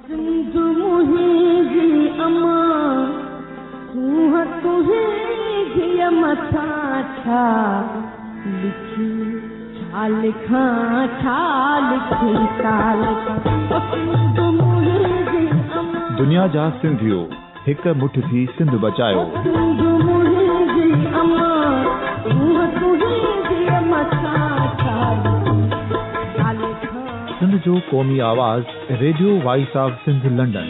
सिंध मुंहिंजी अमा तूं तुंहिंजी मथां छा लिखी छा लिखां छा लिखी सिंध मुंहिंजी अमा दुनिया जा सिंधियो हिक मुठ थी सिंध बचायो। सिंध मुंहिंजी अमा तूं तुंहिंजी मथां छा लिखां सिंध जो क़ौमी आवाज़ radio voice of Sindh London.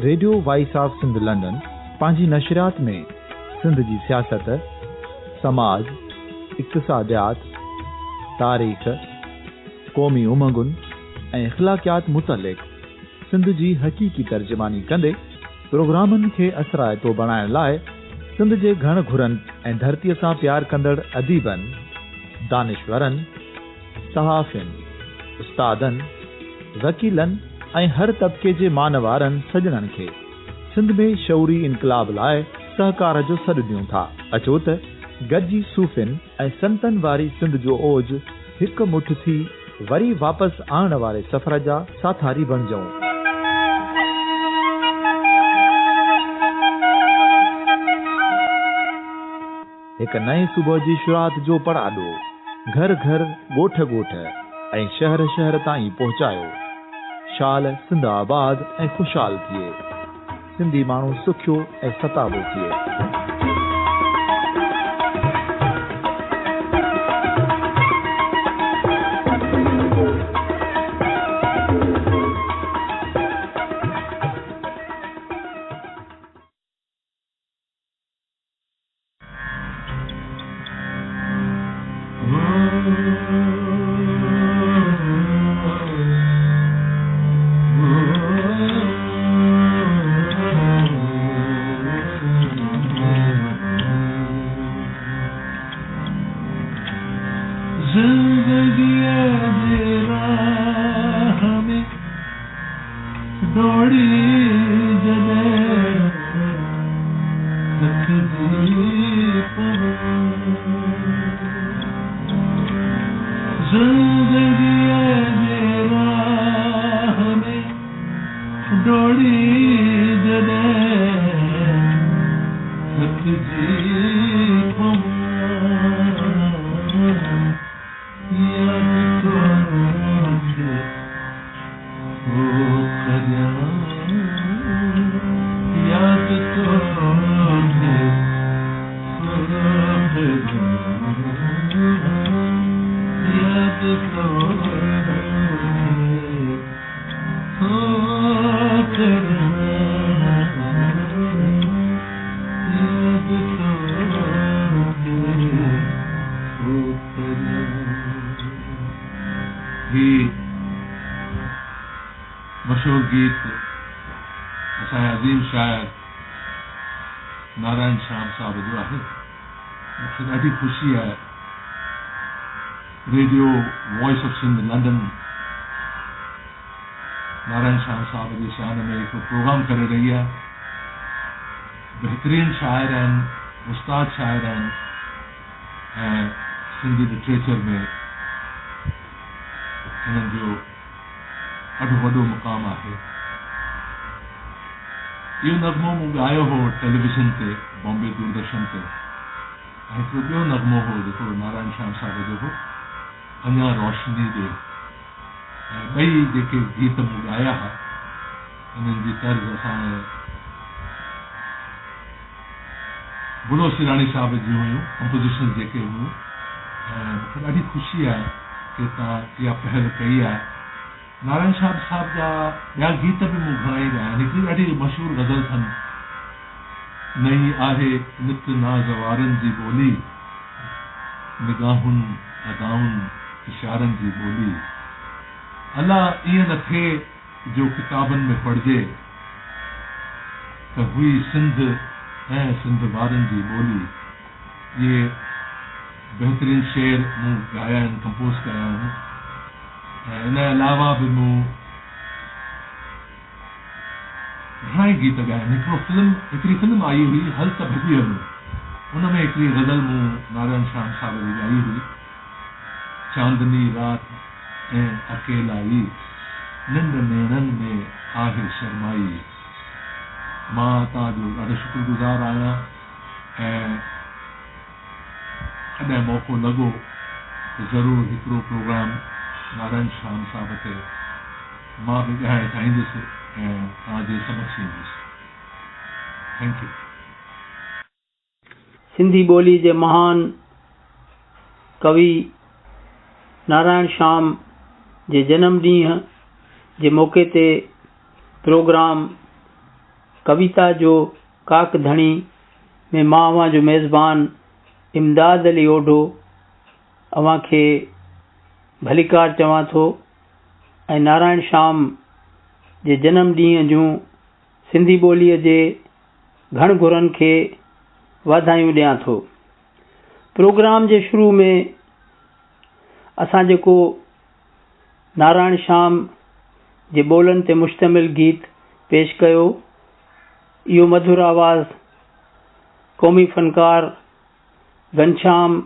Radio voice of Sindh London पंहिंजी नशरियात में सिंध जी सियासत, समाज, इक़्तिसादियात, तारीख़, क़ौमी उमंगुनि ऐं इख़्लाक़ियात मुतलिक़ सिंध जी हक़ीक़ी तर्जुमानी कंदे प्रोग्रामनि खे असराइतो बणाइण लाइ सिंध जे घण घुरनि ऐं धरतीअ सां प्यार कंदड़ अदीबनि, दानिशवरनि, सहाफ़ियुनि, उस्तादनि, वकीलनि ऐं हर तबिके जे मानवारनि सॼणनि खे सिंध में शऊरी इनक़लाब लाइ सहकार जो सॾु ॾियूं था। अचो त गॾिजी सूफ़ियुनि ऐं संतनि वारी सिंध जो ओज हिकु मुठ थी वरी वापसि आणण वारे सफ़र जा साथारी बणिजऊं। हिकु नए सुबुह जी शुरूआत जो पड़ाॾो घर घर, ॻोठ ॻोठ ऐं शहर शहर ताईं पहुचायो। शाल सिंध आबाद ऐं ख़ुशहाल थिए, सिंधी माण्हू सुखियो ऐं सताबो थिए। मशहूर गीत असांजे अज़ीम शायर नारायण श्याम साहब जो आहे। मूंखे ॾाढी ख़ुशी आहे radio voice of Sindh London Narayan Shyam साहब जे शान में हिकु प्रोग्राम करे रही आहे। बहितरीन शाइर आहिनि, उस्ताद शाइर आहिनि ऐं सिंधी लिटरेचर में हिननि जो ॾाढो वॾो मुक़ाम आहे। इहो नग़मो मूं ॻायो हो टेलीविज़न ते, बॉम्बे दूरदर्शन ते, ऐं हिकिड़ो ॿियो नग़मो हो जेको नारायण श्याम साहब जो हो, अञा रोशनी ॾे। ऐं ॿई जेके गीत मूं ॻाया हुआ हिननि जी तर्ज़ असांजे बुलो सिराणी साहब जी हुयूं, कंपोजिशन जेके हुयूं। ऐं मूंखे ॾाढी ख़ुशी आहे कि तव्हां इहा पहल कई आहे। नारायण श्याम साहब जा ॿिया गीत बि मूं घणेई ॻाया आहिनि। हिकिड़ी ॾाढी मशहूरु ग़ज़ल अथनि, नई आहे नित नाज़वारनि जी ॿोली, निगाहुनि अदाउनि इशारनि जी ॿोली। अलाह ईअं न थिए जो किताबनि में पढ़िजे त हुई सिंध ऐं सिंध वारनि जी ॿोली। इहे बहितरीन शेर मूं ॻाया आहिनि, कंपोज़ कया आहिनि। ऐं इन अलावा बि मूं घणेई गीत ॻाया आहिनि। हिकिड़ी फिल्म आई हुई हल त भॼी हलो, उन में हिकिड़ी ग़ज़ल मूं नारायण श्याम साहब जी ॻाई हुई। चांदनी रात ऐं अकेलाई निंड नेणनि में आहे शर्माई। मां तव्हांजो ॾाढो शुक्रगुज़ार आहियां ऐं कॾहिं मौक़ो लॻो त ज़रूरु हिकिड़ो प्रोग्राम नारायण श्याम साहब ते मां बि ॻाइणु चाहींदुसि ऐं तव्हांजे समक्ष ईंदुसि। Thank U. सिंधी ॿोली जे महान कवि नारायण श्याम जे जनम ॾींहं जे मौक़े ते प्रोग्राम कविता जो काक धणी में मां अव्हां जो मेज़बान इमदाद अली ओढो अव्हां खे भलीकार चवां थो ऐं नारायण श्याम जे जनम ॾींहं जूं सिंधी ॿोलीअ जे घण घुरनि खे वाधायूं ॾियां थो। प्रोग्राम जे शुरू में असां जेको नारायण श्याम जे ॿोलनि ते मुश्तमिल गीत पेश कयो, इहो मधुर आवाज़ क़ौमी फ़नकार घनश्याम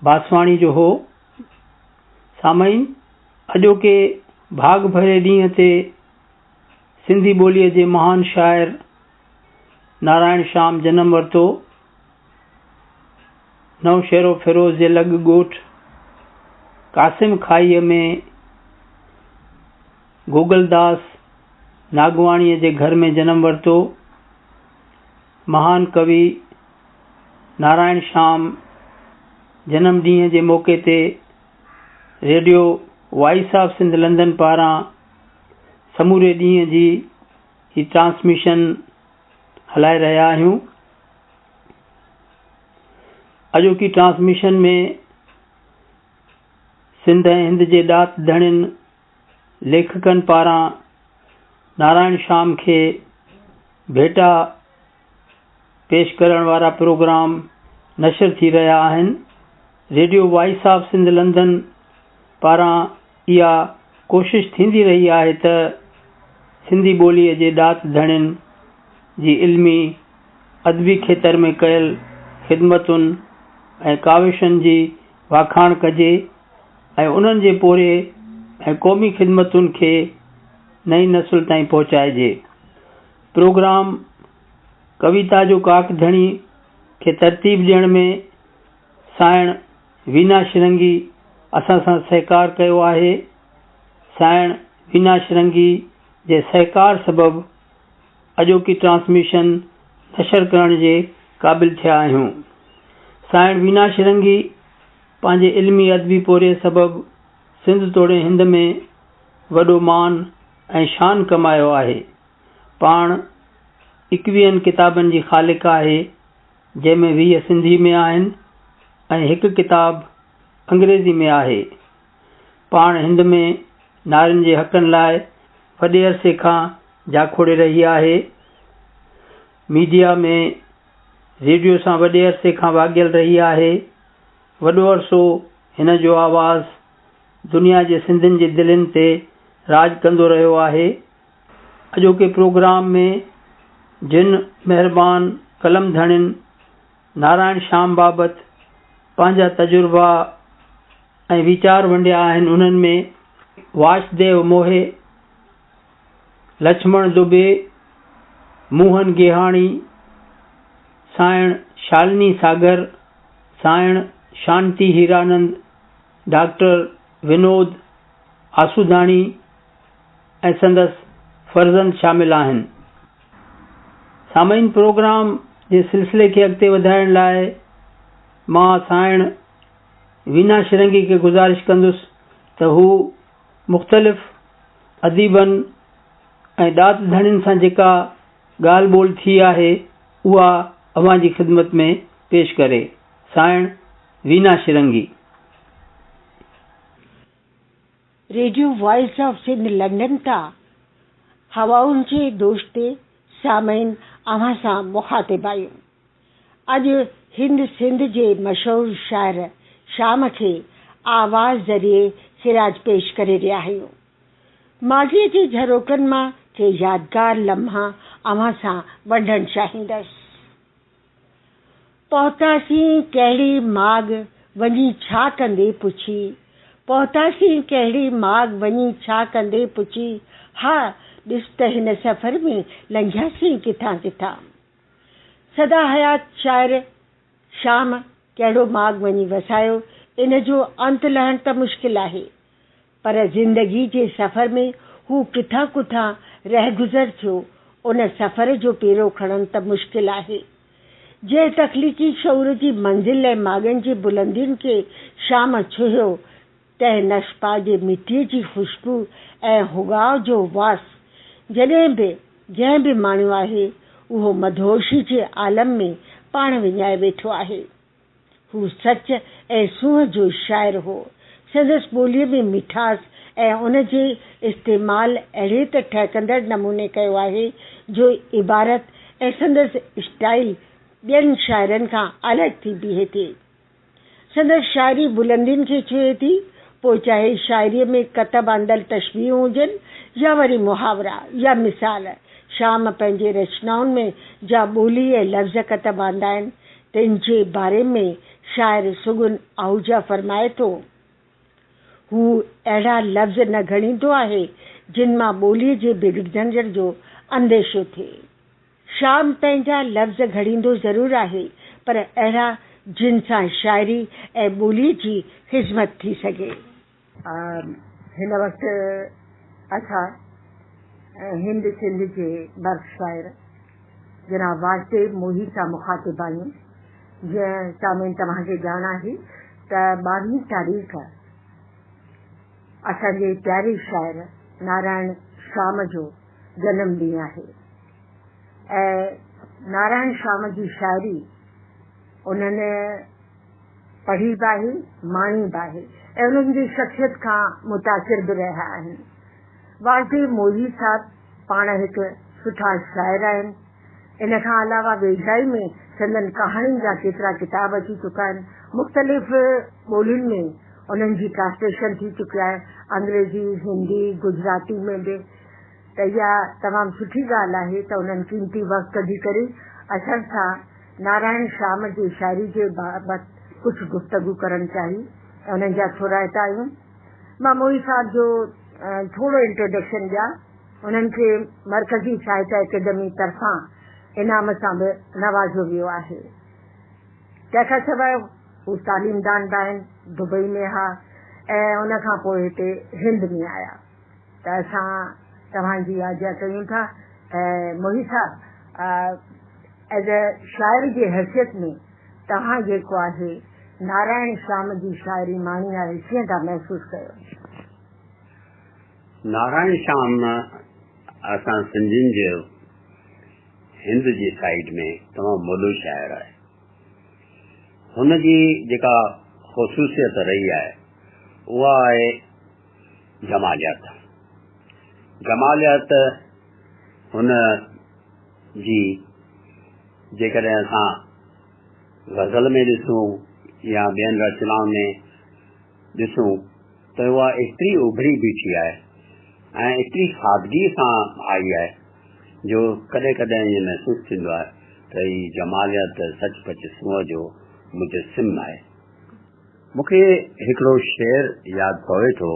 बासवाणी जो हो। सामईन, अॼोके भाग भरे ॾींहं ते सिंधी ॿोलीअ जे महान शाइर नारायण श्याम जनम वरितो। नवशहरो फिरोज़ जे लॻ ॻोठ कासिम खाईअ में गोगलदास नागवाणीअ जे घर में जनम वरितो। महान कवि नारायण श्याम जनम ॾींहं जे मौक़े ते radio voice of Sindh London पारां समूरे ॾींहं जी ही ट्रांसमिशन हलाए रहिया आहियूं। अॼोकी ट्रांसमिशन में सिंध ऐं हिंद जे ॾात धणियुनि लेखकनि पारां नारायण श्याम खे भेटा पेश करण वारा प्रोग्राम नशर थी रहिया आहिनि। Radio voice of Sindh London पारां इहा कोशिश थींदी रही आहे त सिंधी ॿोलीअ जे ॾात धणियुनि जी इल्मी अदबी खेत्र में कयल ख़िदमतुनि ऐं काविशनि जी वाखाण कजे ऐं उन्हनि जे पोरे ऐं क़ौमी ख़िदमतुनि खे नई नस्ल ताईं पहुचाइजे। प्रोग्राम कविता जो काक धणी खे तरतीब ॾियण में साइण वीना शिरंगी असां सां सहकार कयो आहे। साइण वीना शिरंगी जे सहकार सबबु अॼोकी ट्रांसमिशन नशर करण जे क़ाबिल थिया आहियूं। साइण वीना शिरंगी पंहिंजे इल्मी अदबी पोरे सबबु सिंध तोड़े हिंद में वॾो मान ऐं शान कमायो आहे। पाण 21 किताबनि जी ख़ालिक आहे, जंहिंमें 20 सिंधी में आहिनि ऐं हिकु किताब अंग्रेज़ी में आहे। पाण हिंद में नारियुनि जे हक़नि लाइ वॾे अरसे खां जाखोड़े रही आहे। मीडिया में रेडियो सां वॾे अरसे खां वाॻियल रही आहे। वॾो अरसो हिन जो आवाज़ दुनिया जे सिंधियुनि जे दिलनि ते राज कंदो रहियो आहे। अॼोके प्रोग्राम में जिन महिरबान कलम धणियुनि नारायण श्याम बाबति पंहिंजा तजुर्बा ऐं वीचार वंडिया आहिनि, उन्हनि में वासुदेव मोहे, लक्ष्मण दुबे, मोहन गेहाणी, साइण शालिनी सागर, साइण शांति हीरानंद, डॉक्टर विनोद आसूदाणी ऐं संदसि फर्ज़ंद शामिल आहिनि। सामईन, प्रोग्राम जे सिलसिले खे अॻिते वधाइण लाइ मां साइण वीना शिरंगी खे गुज़ारिश कंदुसि त हू मुख़्तलिफ़ अदीबनि ऐं ॾात धणियुनि सां जेका ॻाल्हि ॿोल थी आहे उहा अव्हां जी ख़िदमत में पेश करे। साइण Veena Shirangi. Radio voice of Sindh London तां हवाउनि जे दोस्ते सामईन अव्हां सां मुखातिब आहियूं। अॼु हिंद सिंध जे मशहूर शाइर श्याम खे आवाज़ ज़रिए सिराज पेश करे रहिया आहियूं। माज़ीअ जे झरोकनि मां के यादगार लम्हा अव्हां सां वंडण चाहींदसि। पहुतासीं कहिड़ी माॻ वञी छा कंदे पुछी, पहुतासीं कहिड़ी माग वञी छा कंदे पुछी, हा ॾिस त हिन सफ़र में लंघियासीं किथां किथां। सदा हयात शाइर शाम कहिड़ो माग वञी वसायो, इन जो अंत लहण त मुश्किल आहे, पर ज़िंदगी जे सफ़र में हू किथां किथां रह गुज़र थियो, उन सफ़र जो पेरो खणण त मुश्किल आहे। जंहिं तख़लीक़ी शऊर जी मंज़िल ऐं मागनि जी बुलंदियुनि खे शाम छुहियो, तंहिं नशपा जे मिटीअ जी ख़ुशबू ऐं हुगाव जो वास जंहिं बि माणियो आहे, उहो मधोशी जे आलम में पाण विञाए वेठो आहे। हू सच ऐं सूंहं जो शाइर हो। संदसि ॿोलीअ में मिठास ऐं उन जे इस्तेमाल अहिड़े त ठहकंदड़ नमूने कयो आहे, जो इबारत ऐं संदसि स्टाइल ॿियनि शाइरनि खां अलॻि थी बीहे थी। संदसि शाइरी बुलंदियुनि खे छुए थी, पोइ चाहे शाइरीअ में कतब आंदल तशबीहूं हुजनि या वरी मुहावरा या मिसाल, शाम पंहिंजे रचनाउनि में जा ॿोली ऐं लफ़्ज़ कतब आंदा आहिनि, तिन जे बारे में शाइर सुगुन आहूजा फरमाए थो, हू अहिड़ा लफ़्ज़ न घड़ींदो आहे जिन मां ॿोलीअ जे बिगड़जण जो अंदेशो थिए। शाम पंहिंजा लफ़्ज़ घड़ींदो ज़रूरु आहे, पर अहिड़ा जिन सां शाइरी ऐं ॿोलीअ जी ख़िज़मत थी सघे। हिन वक़्तु असां हिंद सिंध जे बर्फ़ शाइर जनाब वासुदेव मोही सां मुखातिब आहियूं। जीअं सामिन तव्हांखे ॼाण आहे त 22 तारीख़ असांजे प्यारे शाइर नारायण शाम जो जनम ॾींहुं आहे ऐं नारायण शाम जी शाइरी उन्हनि पढ़ी बि आहे, माणी बि आहे ऐं उन्हनि जी शख़्सियत खां मुतासिर बि रहिया आहिनि। वासुदेव मोही साहब पाण हिकु सुठा शाइर आहिनि। इन खां अलावा वेझराई में संदन कहाणियुनि जा केतिरा किताब अची चुका आहिनि। मुख़्तलिफ़ ॿोलियुनि में उन्हनि जी ट्रांसलेशन थी चुकी आहे, अंग्रेज़ी, हिंदी, गुजराती में बि। त इहा तमामु सुठी ॻाल्हि आहे त उन्हनि क़ीमती वक़्तु कढी करे असां सां नारायण शाम जी शाइरी जे बाबति कुझु गुफ़्तगू करणु चाहियूं ऐं उन्हनि जा थोराइता आहियूं। मां मोही साहब जो थोरो इंट्रोडक्शन ॾियां। उन्हनि खे मरकज़ी साहित्य अकेडमी तरफ़ां इनाम सां बि नवाज़ियो वियो आहे। तंहिंखां सवाइ हू तालीमदान बि आहिनि, दुबई में हा ऐं उन खां पोइ हिते हिंद में आया। त असां तव्हांजी आज्ञा कयूं था। ऐं मोही साहब, एज़ अ शाइर जी हैसियत में तव्हां जेको आहे नारायण शाम जी शाइरी माणी आहे, कीअं था महसूसु कयो? नारायण शाम असां सिंधियुनि जो हिंद जी साइड में तमामु वॾो शाइर आहे। हुनजी जेका ख़ुसूसियत रही आहे उहा आहे जमालियत। जमालियत हुन जी जेकॾहिं असां ग़ज़ल में ॾिसूं या ॿियनि रचनाउनि में ॾिसूं त उहा एतिरी उभरी बीठी आहे ऐं एतिरी सादगी सां आई आहे जो कॾहिं कॾहिं ईअं महसूसु थींदो आहे त ही जमालियत सचपच सूंहं जो मुजस्सिम आहे। मूंखे हिकिड़ो शेर यादि पवे थो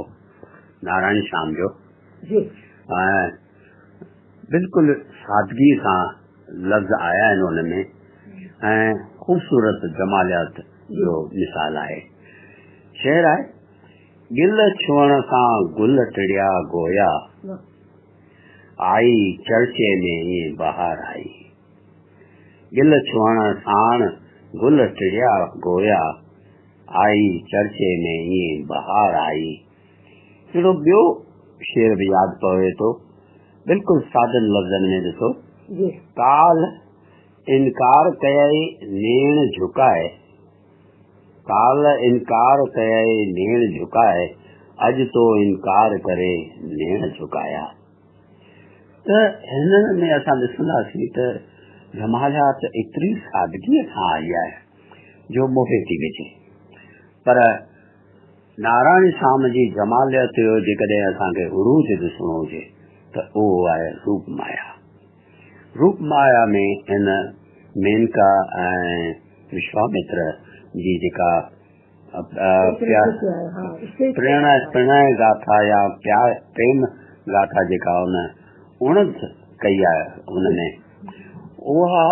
नारायण शाम जो, ऐं बिल्कुलु सादगी सां लफ़्ज़ आया आहिनि हुन में ऐं ख़ूबसूरत जमालियत जो मिसाल आहे। शेर आहे, गिल छुअण सां गुल टिड़िया गोया, आई चर्चे में ईअं बहार आई। गिल छुअण साण गुल टिड़िया गोया, आई चर्चे में ईअं बहार आई। हिकिड़ो ॿियो शेर बि यादि पवे थो, बिल्कुलु सादनि लफ़्ज़नि में ॾिसो, काल इनकार कयई नेण झुकाए, काल इनकार कयई नेण झुकाए, अॼु तो इनकार करे नेण झुकाया। त हिन में असां ॾिसंदासीं त जमालियत एतिरी सादगीअ सां आई आहे जो मोहे थी विझे। पर नारायण शाम जी जमालियत जो जेकॾहिं असांखे उरूज ॾिसणो हुजे त उहो आहे रूप माया। रूप माया में हिन मेनका ऐं विश्वामित्र जी जेका प्रणय गाथा या प्रेम गाथा जेका हुन उणथ कई आहे हुनमें, उहा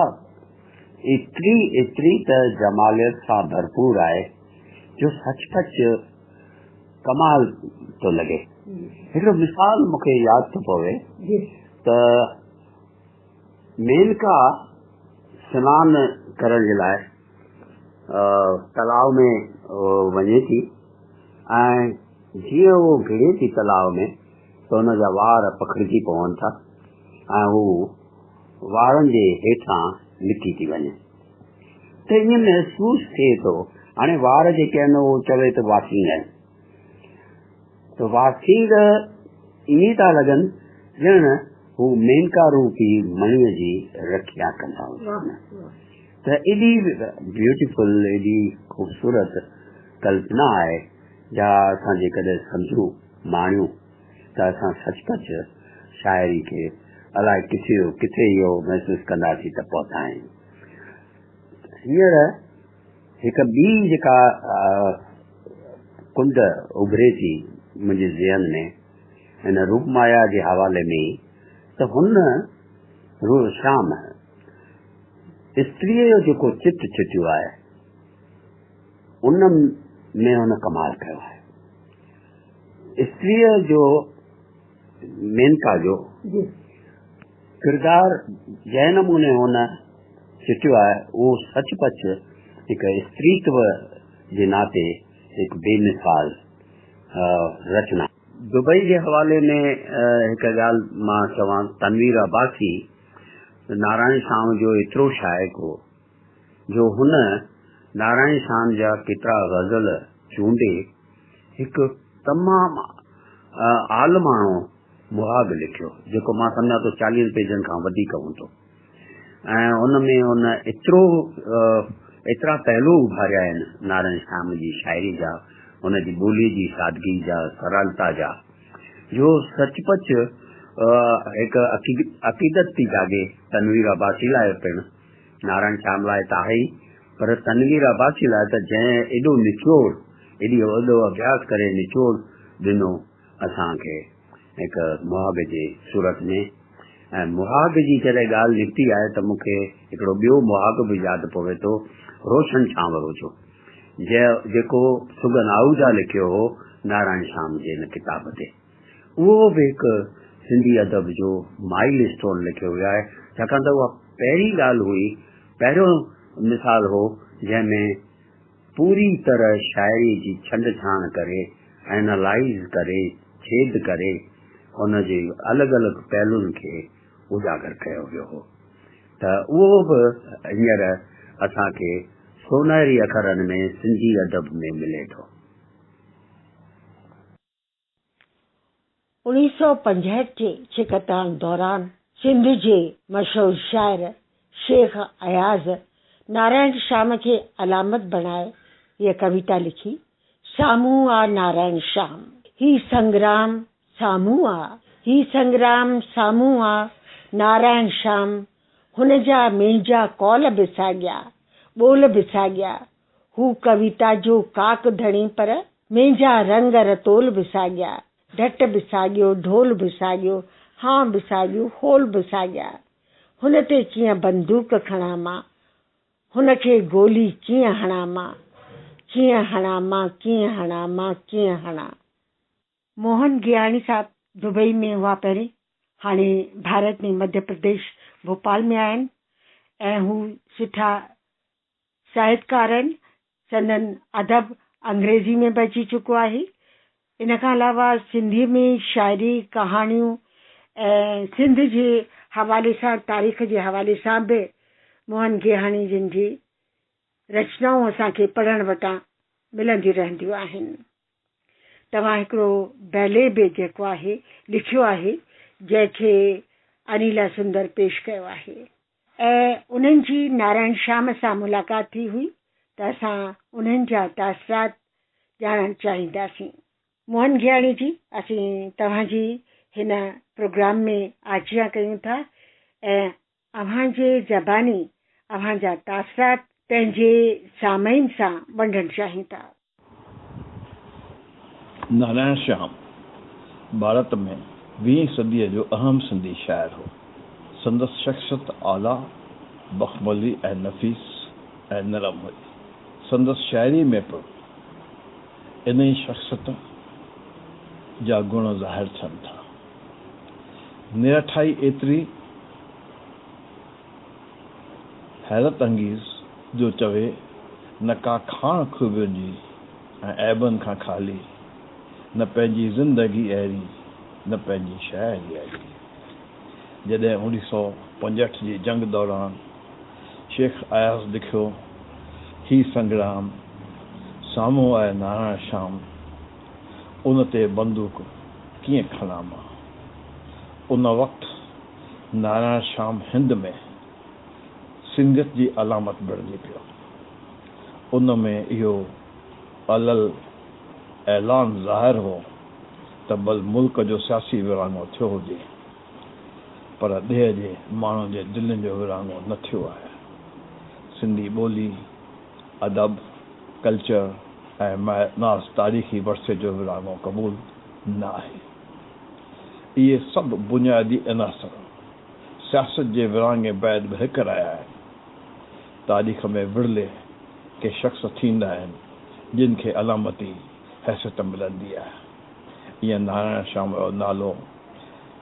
एतिरी त जमालियत सां भरपूर आहे जो सचपच कमाल थो लॻे। हिकिड़ो मिसाल मूंखे यादि थो पवे त मेनका सनानु करण जे लाइ तलाव में वञे थी ऐं जीअं उहो घिरे थी तलाव में त हुनजा वार पखिड़िजी पवनि था ऐं हू वारनि जे हेठां लिकी थी वञे। त ईअं महसूस थिए थो, हाणे वार जेके आहिनि उहो चवे त वासींग आहिनि, त वासींग ईअं था लॻनि ॼण हू मेनका रूपी मणीअ जी रखिया कंदा हुआ। त एॾी ब्यूटीफुल, एॾी ख़ूबसूरत कल्पना आहे, जा असां जेकॾहिं सम्झूं माणियूं त असां सचपच शाइरी खे अलाए किथे इहो महसूस कंदासीं त पहुता आहियूं। हींअर हिकु ॿी जेका कुंड उभरे थी मुंहिंजे ज़हन में हिन रूपमाया जे हवाले में, त हुन शाम स्त्रीअ जो जेको चित छिटियो आहे उन में हुन कमाल कयो आहे। स्त्रीअ जो मेनका जो किरदार जंहिं नमूने हुन छिटियो आहे उहो सचपच हिकु स्त्रीत्व जे नाते हिकु बेमिसाल रचना। दुबई जे हवाले में हिकु ॻाल्हि मां चवां, तनवीर अब्बासी नारायण शाम जो एतिरो शाइक़ हो जो हुन नारायण शाम जा केतिरा ग़ज़ल चूंडे हिकु तमामु आलमाणो मुहाग लिखियो, जेको मां सम्झां थो 40 पेजनि खां वधीक हूंदो। ऐं उनमें हुन एतिरा पहलू उभारिया आहिनि नारायण शाम जी शाइरी जा, हुनजी ॿोलीअ जी सादगी जा, सरलता जा, जो सचपच हिकु अक़ीदत थी जागे तनवीर अब्बासी लाइ पिणु। नारायण शाम लाइ त आहे ई, पर तनवीर अब्बासी लाइ त जंहिं एॾो निचोड़, एॾी वॾो अभ्यास करे निचोड़ ॾिनो असांखे हिकु मुहाग जे सूरत में। ऐं मुहाग जी जॾहिं ॻाल्हि निकिती आहे त मूंखे हिकिड़ो ॿियो मुहाग बि यादि पवे थो, रोशन छांवरो जो, जेको सुगन आहूजा लिखियो हो नारायण शाम जे हिन किताब ते। उहो बि हिकु सिंधी अदब जो माइल स्टोन लिखियो वियो आहे, छाकाणि त उहा पहिरीं ॻाल्हि हुई, पहिरियों मिसाल हो जंहिंमें पूरी तरह शाइरी जी छंड छाण करे, एनालाइज़ करे, छेद करे हुनजे अलॻि अलॻि पहलुनि खे उजागर कयो वियो हो। त उहो बि हींअर असांखे सोनहरी अखरनि में सिंधी अदब में मिले थो। 1965 जे छिकतान दौरान सिंध जे मशहूर शाइर शेख अयाज़ नारायण शाम खे अलामत बणाए हीअ कविता लिखी, साम्हूं आ नारायण शाम, ही संग्राम साम्हूं आ, ही संग्राम साम्हूं आ नारायण शाम, हुन जा मुंहिंजा कौल बिसाॻिया, ॿोल बिसाॻिया, हू कविता जो काक धणी पर मुंहिंजा रंग रतोल बिसाॻिया, ढट बिसाॻियो, ढोल बिसाॻियो, हाँ बिसाॻियो, होल बिसाॻिया, हुन ते कीअं बंदूक खणां मां, हुनखे गोली कीअं हणां मां, कीअं हणां मां, कीअं हणां मां, कीअं हणां। मोहन गियानी साहब दुबई में हुआ पहिरीं, हाणे भारत में मध्य प्रदेश भोपाल में आहिनि ऐं हू सुठा साहित्यकार आहिनि। संदन अदब अंग्रेज़ी में बि अची चुको आहे। इन खां अलावा सिंधीअ में शाइरी, कहाणियूं ऐं सिंध जे हवाले सां, तारीख़ जे हवाले सां बि मोहन गियानी जिन जी रचनाऊं असांखे पढ़ण वटां मिलंदियूं रहंदियूं आहिनि। तव्हां हिकिड़ो बैले बि जेको आहे लिखियो आहे, जंहिंखे अनिला सुंदर पेश कयो आहे ऐं उन्हनि जी नारायण शाम सां मुलाक़ात थी हुई त असां उन्हनि जा तासरात ॼाणणु चाहींदासीं। मोहन गियानी जी, असीं तव्हांजी हिन प्रोग्राम में आजियां कयूं था ऐं अव्हांजे ज़बानी अव्हांजा तासरात पंहिंजे सामईन सां वंडणु चाहियूं था। नारायण श्याम भारत में 20वीं सदीअ जो अहम सिंधी शाइर हो। संदसि शख़्सियत आला, बख़्मली ऐं नफ़ीस ऐं नरम हुई। संदसि शाइरी में बि इन ई शख़्सियत जा गुण ज़ाहिर थियनि था। निरठाई एतिरी हैरत अंगीज़ जो चवे न का खाण खूबियुनि जी ऐं ऐबनि खां ख़ाली, न पंहिंजी ज़िंदगी अहिड़ी, न पंहिंजी शाइरी अहिड़ी। जॾहिं 1965 जी जंग दौरान शेख अयाज़ लिखियो ही संग्राम, साम्हूं आहे नारायण श्याम, उन ते बंदूक कीअं खणां मां। उन वक़्तु नारायण श्याम हिंद में सिंधियत जी अलामत बणिजी पियो। उन में इहो अलल ऐलान ज़ाहिर हो त बल मुल्क जो सियासी विरांगो थियो हुजे, पर देह जे माण्हुनि जे दिलनि जो विरांगो न थियो आहे। सिंधी ॿोली, अदब, कल्चर ऐं नाज़ तारीख़ी वर्से जो विरांगो क़बूल न आहे। इहे सभु बुनियादी अनासर सियासत जे विरांगे बैदि बि हिकु रहिया आहिनि। तारीख़ में विरले के शख़्स थींदा आहिनि जिन खे अलामती हैसियत मिलंदी आहे। ईअं नारायण श्याम जो नालो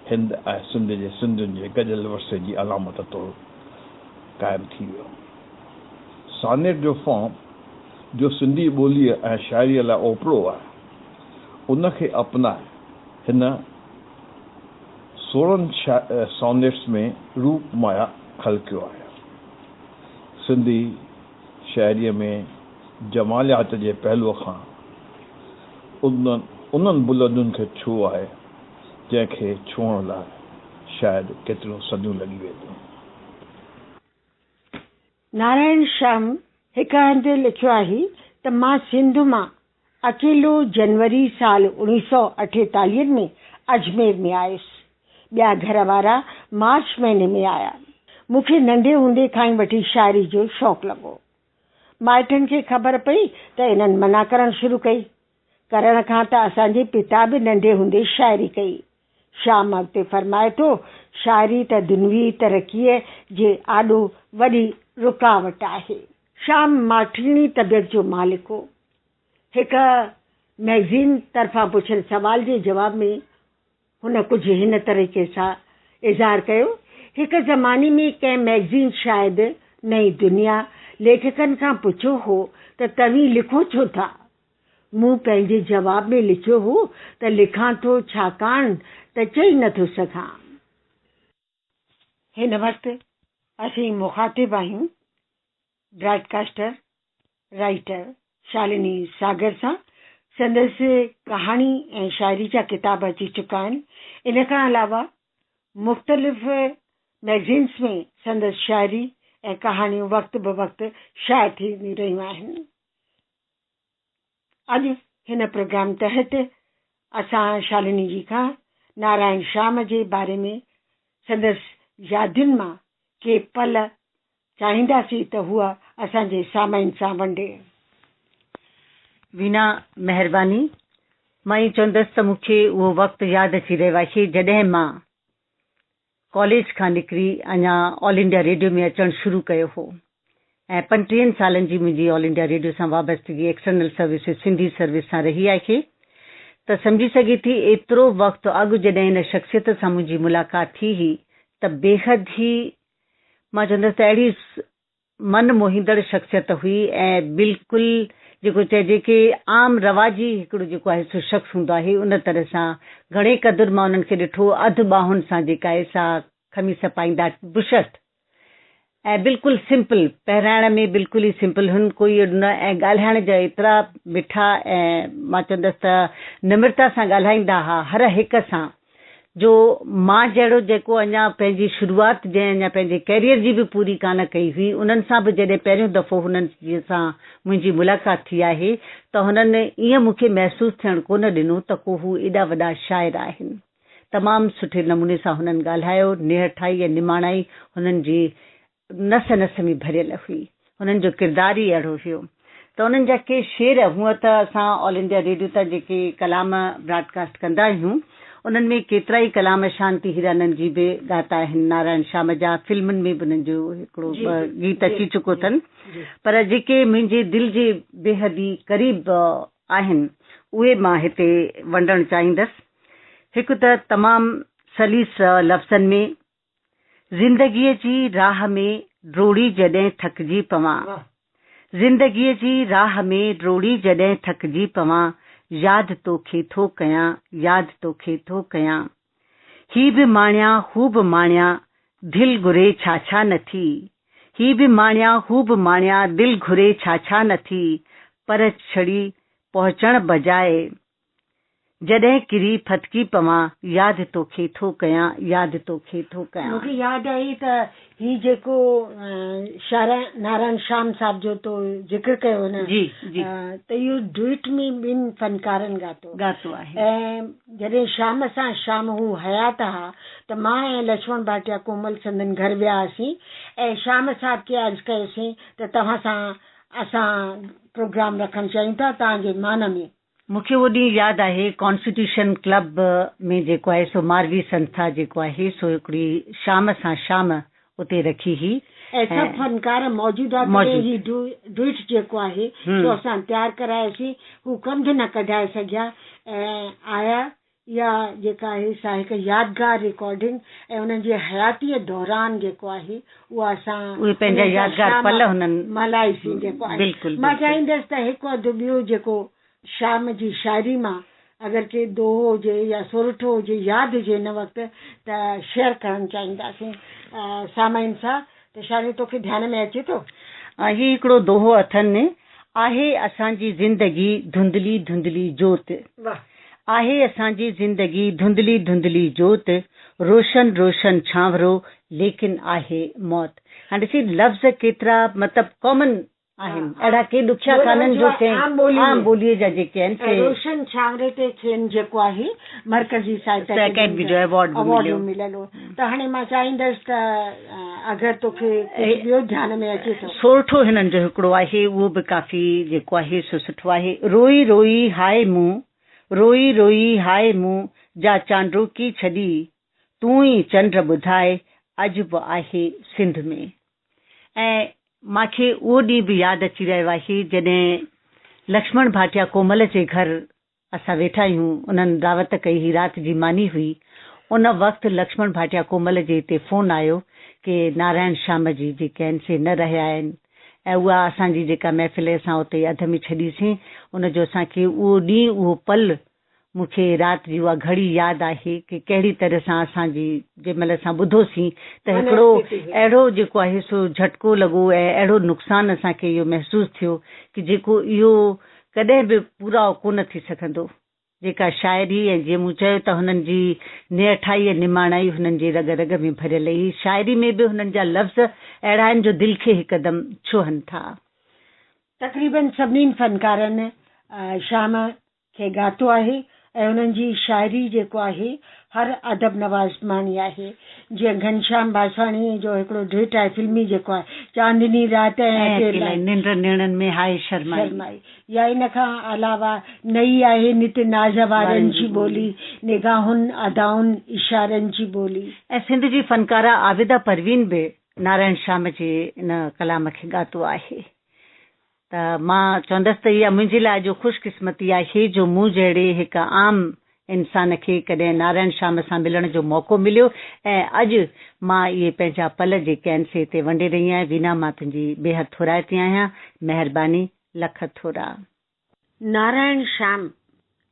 हिंद ऐं सिंध जे सिंधियुनि जे गॾियल वर्से जी अलामत तौरु क़ाइमु थी वियो। सानेट जो फॉर्म जो सिंधी ॿोलीअ ऐं शाइरीअ लाइ ओपरो आहे, उनखे अपनाए हिन 16 सॉनेट्स में रूप माया ख़लकियो आहे। सिंधी शाइरीअ में जमालियात जे पहलूअ खां उन्हनि बुलंदुनि खे छुओ आहे जंहिंखे छुअण लाइ शायदि केतिरियूं सदियूं लॻी वेंदियूं। नारायण श्याम हिकु हंधि लिखियो आहे त मां सिंध मां अकेलो जनवरी साल 1948 में अजमेर में आयुसि। ॿिया घर वारा मार्च महीने में आया। मूंखे नंढे हूंदे खां ई वठी शाइरी जो शौक़ु लॻो। माइटनि खे ख़बर पई त इन्हनि मना करणु शुरू कई। करण खां त असांजे पिता बि नंढे हूंदे शाइरी कई। श्याम अॻिते फरमाए थो, शाइरी त दुनियावी तरक़ीअ जे आॾो वॾी रुकावट आहे। श्याम माठीणी तबियत जो मालिक हो। हिकु मैगज़ीन तरफ़ां पुछियल सवाल जे जवाब में हुन कुझु हिन तरीक़े सां इज़हार कयो, हिकु ज़माने में कंहिं मैगज़ीन शायदि नई दुनिया लेखकनि खां पुछियो हो त तव्हीं लिखो छो था। मूं पंहिंजे जवाब में लिखियो हो त लिखां थो छाकाणि त चई नथो सघां। हिन वक़्तु असीं मुखातिब आहियूं ब्रॉडकास्टर राइटर शालिनी सागर सां। संदसि कहाणी ऐं शाइरी जा किताब अची चुका आहिनि। इन खां अलावा मुख़्तलिफ़ मैगज़ीन्स में संदसि शाइरी ऐं कहाणियूं वक़्तु ब वक़्तु शाया थी रहियूं आहिनि। अॼु हिन प्रोग्राम तहत असां शालिनी जी खां नारायण श्याम जे बारे में संदसि यादियुनि मां के पल चाहींदासीं त हूअ असांजे सामाइन सां वंडे। वीना, महिरबानी। मां ई चवंदसि त मूंखे उहो वक़्तु यादि अची रहियो आहे जॾहिं मां कॉलेज खां निकिरी अञा ऑल इंडिया रेडियो में अचणु शुरू कयो हो ऐं 35 सालनि जी मुंहिंजी ऑल इंडिया रेडियो सां वाबस्तगी एक्सटर्नल सर्विसिस सिंधी सर्विस सां रही आहे। त सम्झी सघे थी एतिरो वक़्तु अॻु जॾहिं हिन शख़्सियत सां मुंहिंजी मुलाक़ात थी हुई त बेहद ई मां चवंदसि त अहिड़ी मन मोहींदड़ शख़्सियत हुई ऐं बिल्कुलु जेको चइजे कि आम रवाजी हिकिड़ो जेको आहे सो शख़्स हूंदो आहे उन तरह सां घणे क़दुरु मां उन्हनि खे ॾिठो। अधु ॿाहुनि सां जेका आहे सा खमीस पाईंदा, बुशर्ट ऐं बिल्कुलु सिंपल, पहिराइण में बिल्कुलु ई सिंपल हुन कोई न, ऐं ॻाल्हाइण जा एतिरा मिठा ऐं मां चवंदसि त निम्रता सां ॻाल्हाईंदा हुआ हर हिक सां, जो मां जहिड़ो जेको अञा पंहिंजी शुरूआति जंहिं अञा पंहिंजे कैरियर जी बि पूरी कान कई हुई, उन्हनि सां बि जॾहिं पहिरियों दफ़ो हुननि सां मुंहिंजी मुलाक़ात थी आहे त हुननि ईअं मूंखे महसूसु थियणु कोन ॾिनो त को हू एॾा वॾा शाइर आहिनि। तमामु सुठे नमूने सां हुननि ॻाल्हायो। निहठाई ऐं निमाणाई हुननि जी नस नस में भरियल हुई। हुननि जो किरदारु ई अहिड़ो हुयो। त उन्हनि जा के शेर, हूअं त असां ऑल इंडिया रेडियो त जेके कलाम ब्रॉडकास्ट कंदा आहियूं उन्हनि में केतिरा ई कलाम शांति हीरानंद जी बि ॻाता आहिनि, नारायण श्याम जा, फिल्मुनि में बि उन्हनि जो हिकिड़ो गीत अची चुको अथनि। पर जेके मुंहिंजे दिलि जे बेहद ई क़रीब आहिनि उहे मां हिते वंडणु चाहींदसि। हिकु त तमामु सलीस लफ़्ज़नि में, ज़िंदगीअ जी राह में रोड़ी जॾहिं थकिजी पवां, ज़िंदगीअ जी राह में रोड़ी जॾहिं थकिजी पवां, यादि तोखे थो कयां, यादि तोखे थो कयां, ही बि माणियां हू बि माणियां, दिलि घुरे छा छा नथी, ही बि माणियां हू बि माणियां, दिलि घुरे छा छा नथी, पर छड़ी पहुचण बजाए जॾहिं किरी फतकी पवां, यादि तोखे थो कयां, यादि तोखे थो कयां। मूंखे यादि आई त ही जेको नारायण श्याम साहब जो तो जिक्र कयो न, जी जी, त इहो डुइट में ॿिनि फनकारनि ॻातो आहे। ऐं जॾहिं शाम सां शाम हू हयात हुआ त मां ऐं लक्ष्मण भाटिया कोमल संदन घर विया हुआसीं ऐं श्याम साहब खे अर्ज़ु कयोसीं त तव्हां सां असां प्रोग्राम रखणु चाहियूं था तव्हांजे मान में। मूंखे उहो ॾींहुं यादि आहे, कॉन्स्टिट्यूशन क्लब में जेको आहे सो मारवी संस्था जेको आहे सो हिकिड़ी शाम सां शाम उते रखी हुई ऐं सभु फनकार मौजूद आहे। डुइट जेको आहे सो असां तयारु करायोसीं, हू कंध न कढाए सघिया ऐं आया। इहा जेका आहे सा हिकु यादगार रिकॉर्डिंग ऐं उन्हनि जी हयातीअ दौरान जेको आहे उहा असां उहे पंहिंजा यादगार पल हुननि मल्हाईसीं। जेको आहे मां चाहींदसि त हिकु अधु ॿियो जेको शाम जी शाइरी मां अगरि के दोहो हुजे या सोरठो हुजे, यादि हुजे हिन वक़्तु त शेयर करणु चाहींदासीं सामाइन सां। त शायदि तोखे ध्यान में अचे थो? हीउ हिकिड़ो दोहो अथनि, आहे असांजी ज़िंदगी धुंधली धुंधली जोत, आहे असांजी ज़िंदगी धुंधली धुंधली जोत, रोशन रोशन छांवरो लेकिन आहे मौत। हाणे ॾिसी लफ़्ज़ केतिरा मतिलबु कॉमन आहिनि, अहिड़ा के ॾुखिया कान्हनि जो आम ॿोलीअ जा जेके आहिनि। रोशन छांवरे ते खेनि जेको आहे मरकज़ी साहित्य अकेडमी जो अवॉर्ड मिलियल हो। त हाणे मां चाहींदसि त अगरि तोखे ॿियो ध्यान में अचे थो। सोरठो हिननि जो हिकिड़ो आहे, उहो बि काफ़ी जेको आहे सो सुठो आहे। रोई रोई हाय मूं, रोई रोई हाय मूं, जा चांड्रो की छॾी, तूं ई चंड ॿुधाए अॼु बि आहे सिंध में। ऐं मूंखे उहो ॾींहुं बि यादि अची रहियो आहे जॾहिं लक्ष्मण भाटिया कोमल जे घर असां वेठा आहियूं, उन्हनि दावत कई हुई, राति जी मानी हुई। उन वक़्तु लक्ष्मण भाटिया कोमल जे हिते फ़ोन आयो कि नारायण श्याम जी जेके आहिनि से न रहिया आहिनि ऐं उहा असांजी जेका महफ़िल असां उते अध में छॾीसीं। उनजो असांखे उहो ॾींहुं उहो पल मूंखे राति जी उहा घड़ी यादि आहे कि कहिड़ी तरह सां असांजी जंहिंमहिल असां ॿुधोसीं त हिकिड़ो अहिड़ो जेको आहे सो झटको लॻो ऐं अहिड़ो नुक़सानु असांखे इहो महसूसु थियो कि जेको इहो कॾहिं बि पूरा कोन थी सघंदो। जेका शाइरी ऐं जीअं मूं चयो त हुननि जी निअठाई ऐं निमाणाई हुननि जी रग रग में भरियल हुई। शाइरी में बि हुननि जा लफ़्ज़ अहिड़ा आहिनि जो दिलि खे हिकदमि छुहनि था। तक़रीबन सभिनीनि फनकारनि शाम खे ॻातो आहे ऐं उन्हनि जी शाइरी जेको आहे हर अदब नवाज़ माणी आहे। जीअं घनश्याम बासवाणी जो हिकिड़ो ड्रिट आहे फिल्मी जेको आहे, चांदनी रात ऐं निंड नेणनि में हाय शर्माई, या इन खां अलावा नई आहे नित नाज़ वारनि जी ॿोली, निगाहुनि अदाउनि इशारनि जी ॿोली। ऐं सिंध जी फनकारा आबिदा परवीन बि नारायण श्याम जे इन कलाम खे ॻातो आहे। त मां चवंदसि त इहा मुंहिंजे लाइ जो ख़ुशकिस्मती आहे जो मूं जहिड़े हिकु आम इंसान खे कॾहिं नारायण श्याम सां मिलण जो मौक़ो मिलियो ऐं अॼु मां इहे पंहिंजा पल जेके आहिनि से हिते वंडे रही आहियां। वीना, मां तुंहिंजी बेहद थोराइती आहियां, महिरबानी, लख थोरा। नारायण श्याम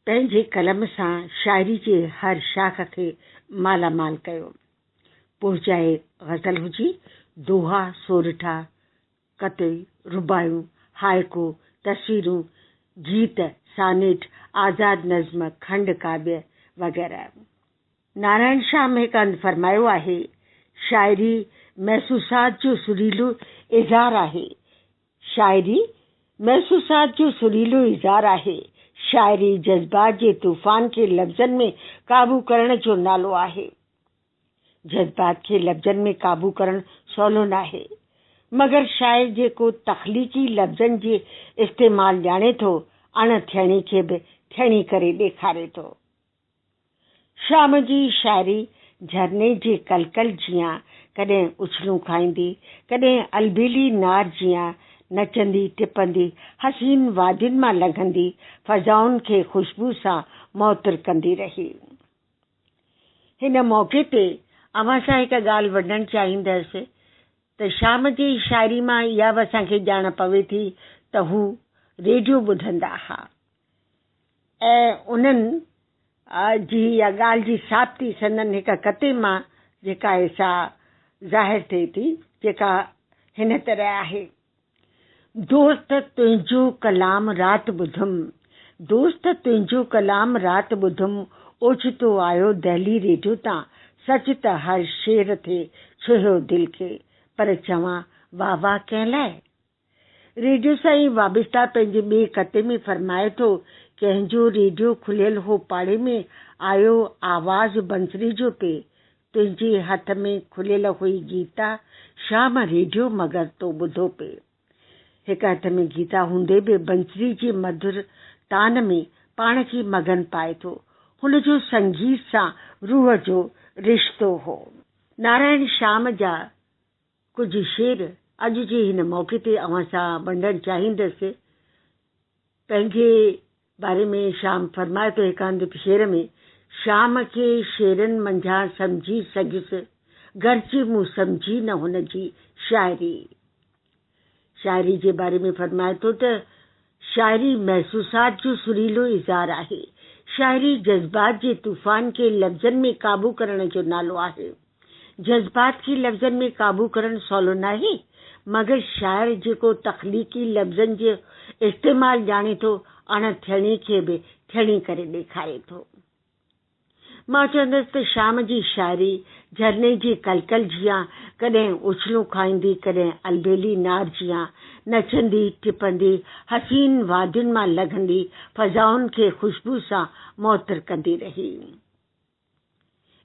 पंहिंजे कलम सां शाइरी जे हर शाख खे मालामाल कयो। पोइ चाहे ग़ज़ल हुजे, दोहा, सोरठा, कते, रुबायूं, हायको, तस्वीरूं, गीत, सानेट, आज़ाद नज़्म, खंड काव्य वग़ैरह। नारायण श्याम हिकु हंधि फरमायो आहे, शाइरी महसूसात जो सुरीलो इज़हार आहे, शाइरी महसूसात जो सुरीलो इज़हार आहे, शाइरी जज़्बात जे तूफ़ान खे लफ़्ज़नि में काबू करण जो नालो आहे। जज़्बात खे लफ़्ज़नि में काबू करणु सवलो न आहे। मगर शाइर जेको तख़लीक़ी लफ़्ज़नि जे इस्तेमालु ॼाणे थो, अणथियणी खे बि थियणी करे ॾेखारे थो। शाम जी शाइरी झरने जे कलकल जीअं कॾहिं उछलूं खाईंदी, कॾहिं अलबेली नार जीअं नचंदी टिपंदी, हसीन वादियुनि मां लंघंदी, फ़ज़ाउनि खे ख़ुशबू सां मुअतिर कंदी रही। हिन मौक़े ते अवां सां हिकु ॻाल्हि वंडणु चाहींदसि त शाम जी शाइरी मां इहा बि असांखे ॼाण पवे थी त हू रेडियो ॿुधंदा हुआ ऐं उन्हनि जी इहा ॻाल्हि जी साबिती संदन हिकु कते मां जेका सा ज़ाहिर थिए थी, जेका हिन तरह आहे। दोस्त तुंहिंजो कलाम राति ॿुधुमि, दोस्त तुंहिंजो कलाम राति ॿुधुमि, ओचितो आयो दहली रेडियो तां, सच त हर शेर थे छुहियो दिलि खे, पर चवां वाह वाह कंहिं लाइ। रेडियो सां ई वाबिस्ता पंहिंजे ॿिए कते में फरमाए थो, कंहिंजो रेडियो खुलियल हो पाड़े में, आयो आवाज़ बंसरी जो पे, तुंहिंजे हथ में खुलियल हुई गीता, शाम रेडियो मगर तो ॿुधो पे। हिकु हथ में गीता हूंदे बि बंसरी जे मधुर तान में पाण खे मगन पाए थो। हुनजो संगीत सां रूह जो रिश्तो हो। नारायण शाम जा कुझु शेर अॼु जे हिन मौक़े ते अवां सां वंडणु चाहींदसि। पंहिंजे बारे में शाम फरमाए थो हिकु हंधि शेर में, शाम खे शेरनि मंझां सम्झी सघियुसि, गर्चे मूं सम्झी न हुनजी शाइरी। शाइरी जे बारे में फरमाए थो त शाइरी महसूसात जो सुरीलो इज़हार आहे, शाइरी जज़्बात जे तूफ़ान खे लफ़्ज़नि में क़ाबू करण जो नालो आहे। जज़्बात खे लफ़्ज़नि में क़ाबू करणु सवलो नाहे, मगर शाइर जेको तख़लीक़ी लफ़्ज़नि जो इस्तेमालु ॼाणे थो, अणथियणी खे बि थियणी करे ॾेखारे थो। मां चवंदसि त शाम जी शाइरी झरने जे कलकल जीअं कॾहिं उछलूं खाईंदी, कॾहिं अलबेली नार जीअं नचंदी टिपंदी, हसीन वादियुनि मां लंघंदी, फ़ज़ाउनि खे ख़ुशबू सां मुअतिर कंदी रही।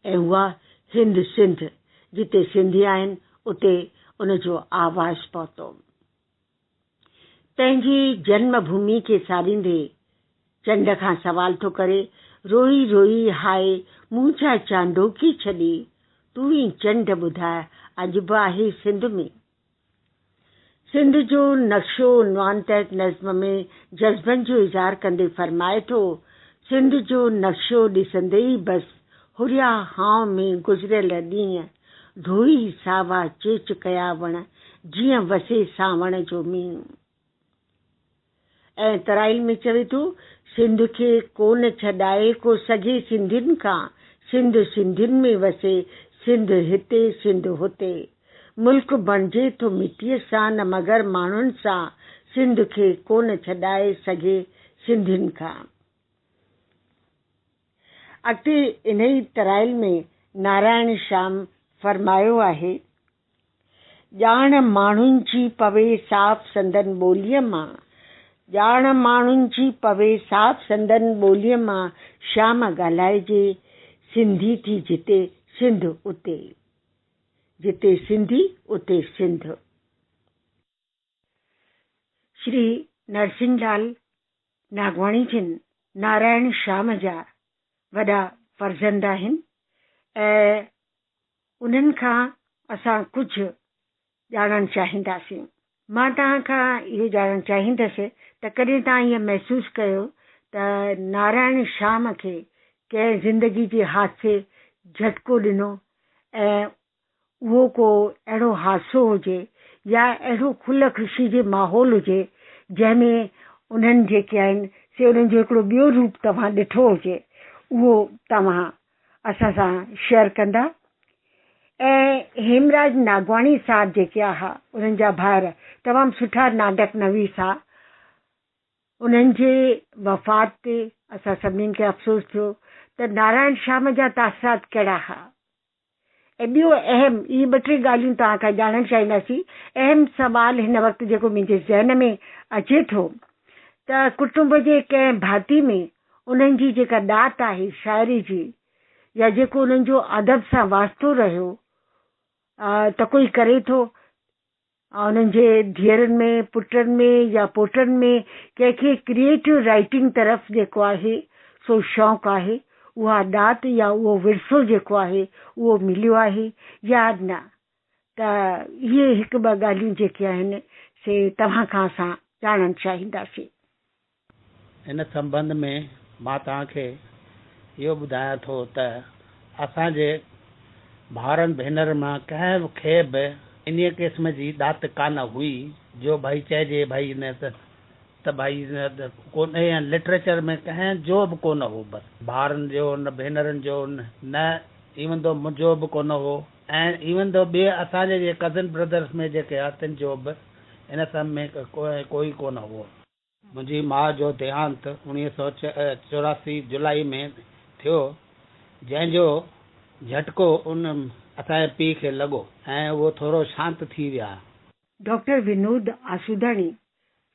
ऐं उहा हिंद सिंध, जिते सिंधी आहिनि उते उनजो आवाज़ पहुतो। पंहिंजी जन्म भूमि खे सारींदे चंड खां सवाल थो करे, रोई रोई हाय मूं छा चांडोकी छॾी, तूं ई चंड ॿुधाए अॼु बि आहे सिंध में। सिंध जो नक्शो उनवान तहत नज़्म में जज़्बनि जो इज़हार कंदे फरमाए थो, सिंध जो नक्शो ॾिसंदे ई बसि हुरिया हाव में गुज़रियल ॾींहं, धोई सावा चेच कया वण, जीअं वसे सावण जो मींहुं। ऐं तराइल में चवे थो, सिंध खे कोन छॾाए को सघे सिंधियुनि खां, सिंध सिंधियुनि में वसे, सिंध हिते सिंध हुते, मुल्क बणिजे थो मिटीअ सां न मगर माण्हुनि सां, सिंध खे कोन छॾाए सघे सिंधियुनि खां। अॻिते इन ई तराइल में नारायण शाम फरमायो आहे, ॼाण माण्हुनि जी पवे साफ़ संदन ॿोलीअ मां, ॼाण माण्हुनि जी पवे साफ़ संदन ॿोलीअ मां, शाम ॻाल्हाइजे सिंधी थी जिते सिंध उते, जिते सिंधी उते सिंध। श्री नरसिंहलाल नागवाणी जिन नारायण शाम जा वॾा फर्ज़ंद आहिनि ऐं उन्हनि खां असां कुझु ॼाणणु चाहींदासीं। मां तव्हां खां इहो ॼाणणु चाहींदसि त कॾहिं तव्हां इहो महसूसु कयो त नारायण शाम खे कंहिं ज़िंदगी जे हादसे झटको ॾिनो ऐं उहो को अहिड़ो हादसो हुजे या अहिड़ो खुल ख़ुशी जे माहौल हुजे जंहिंमें उन्हनि जेके आहिनि से उन्हनि जो हिकिड़ो ॿियो रूप तव्हां ॾिठो हुजे, उहो तव्हां असां सां शेयर कंदा। ऐं हेमराज नागवाणी साहब जेके आहा उन्हनि जा भाउर तमामु सुठा नाटक नवीस हुआ, उन्हनि जे वफ़ात ते असां सभिनीनि खे अफ़सोस थियो त नारायण शाम जा तासरात कहिड़ा हुआ। ऐं ॿियो अहम इहे ॿ टे ॻाल्हियूं तव्हां खां ॼाणणु चाहींदासीं। अहम सवाल हिन वक़्तु जेको मुंहिंजे ज़हन में अचे थो त कुटुंब जे कंहिं भाती में उन्हनि जी जेका ॾात आहे शाइरी जी, या जेको उन्हनि जो अदब सां वास्तो रहियो त कोई करे थो उन्हनि जे धीअरनि में, पुटनि में या पोटनि में कंहिंखे क्रिएटिव राइटिंग तरफ़ जेको आहे सो शौक़ु आहे, उहा दात या उहो विरसो जेको आहे उहो मिलियो आहे या न। त इहे हिकु ॿ ॻाल्हियूं जेके आहिनि से तव्हां खां असां ॼाणणु चाहींदासीं। इन संबंध में मां तव्हांखे इहो ॿुधायां थो त असांजे भाउरनि भेनरनि मां कंहिं खे बि इन क़िस्म जी दात कान हुई जो भाई चइजे भाई न त भाई कोन, या लिटरेचर में कंहिं जो बि कोन हो, बसि भाउरनि जो न भेनरनि जो न, इवन दो मुंहिंजो बि कोन हो, ऐं इवन दो ॿिए असांजे जे कज़न ब्रदर्स में जेके हथनि जो बि इन सब में कोई कोन हो। मुंहिंजी माउ जो देहांत 1984 जुलाई में थियो, जंहिंजो झटको उन असांजे पीउ खे लॻो ऐं उहो थोरो शांत थी विया। डॉक्टर विनोद आसूदाणी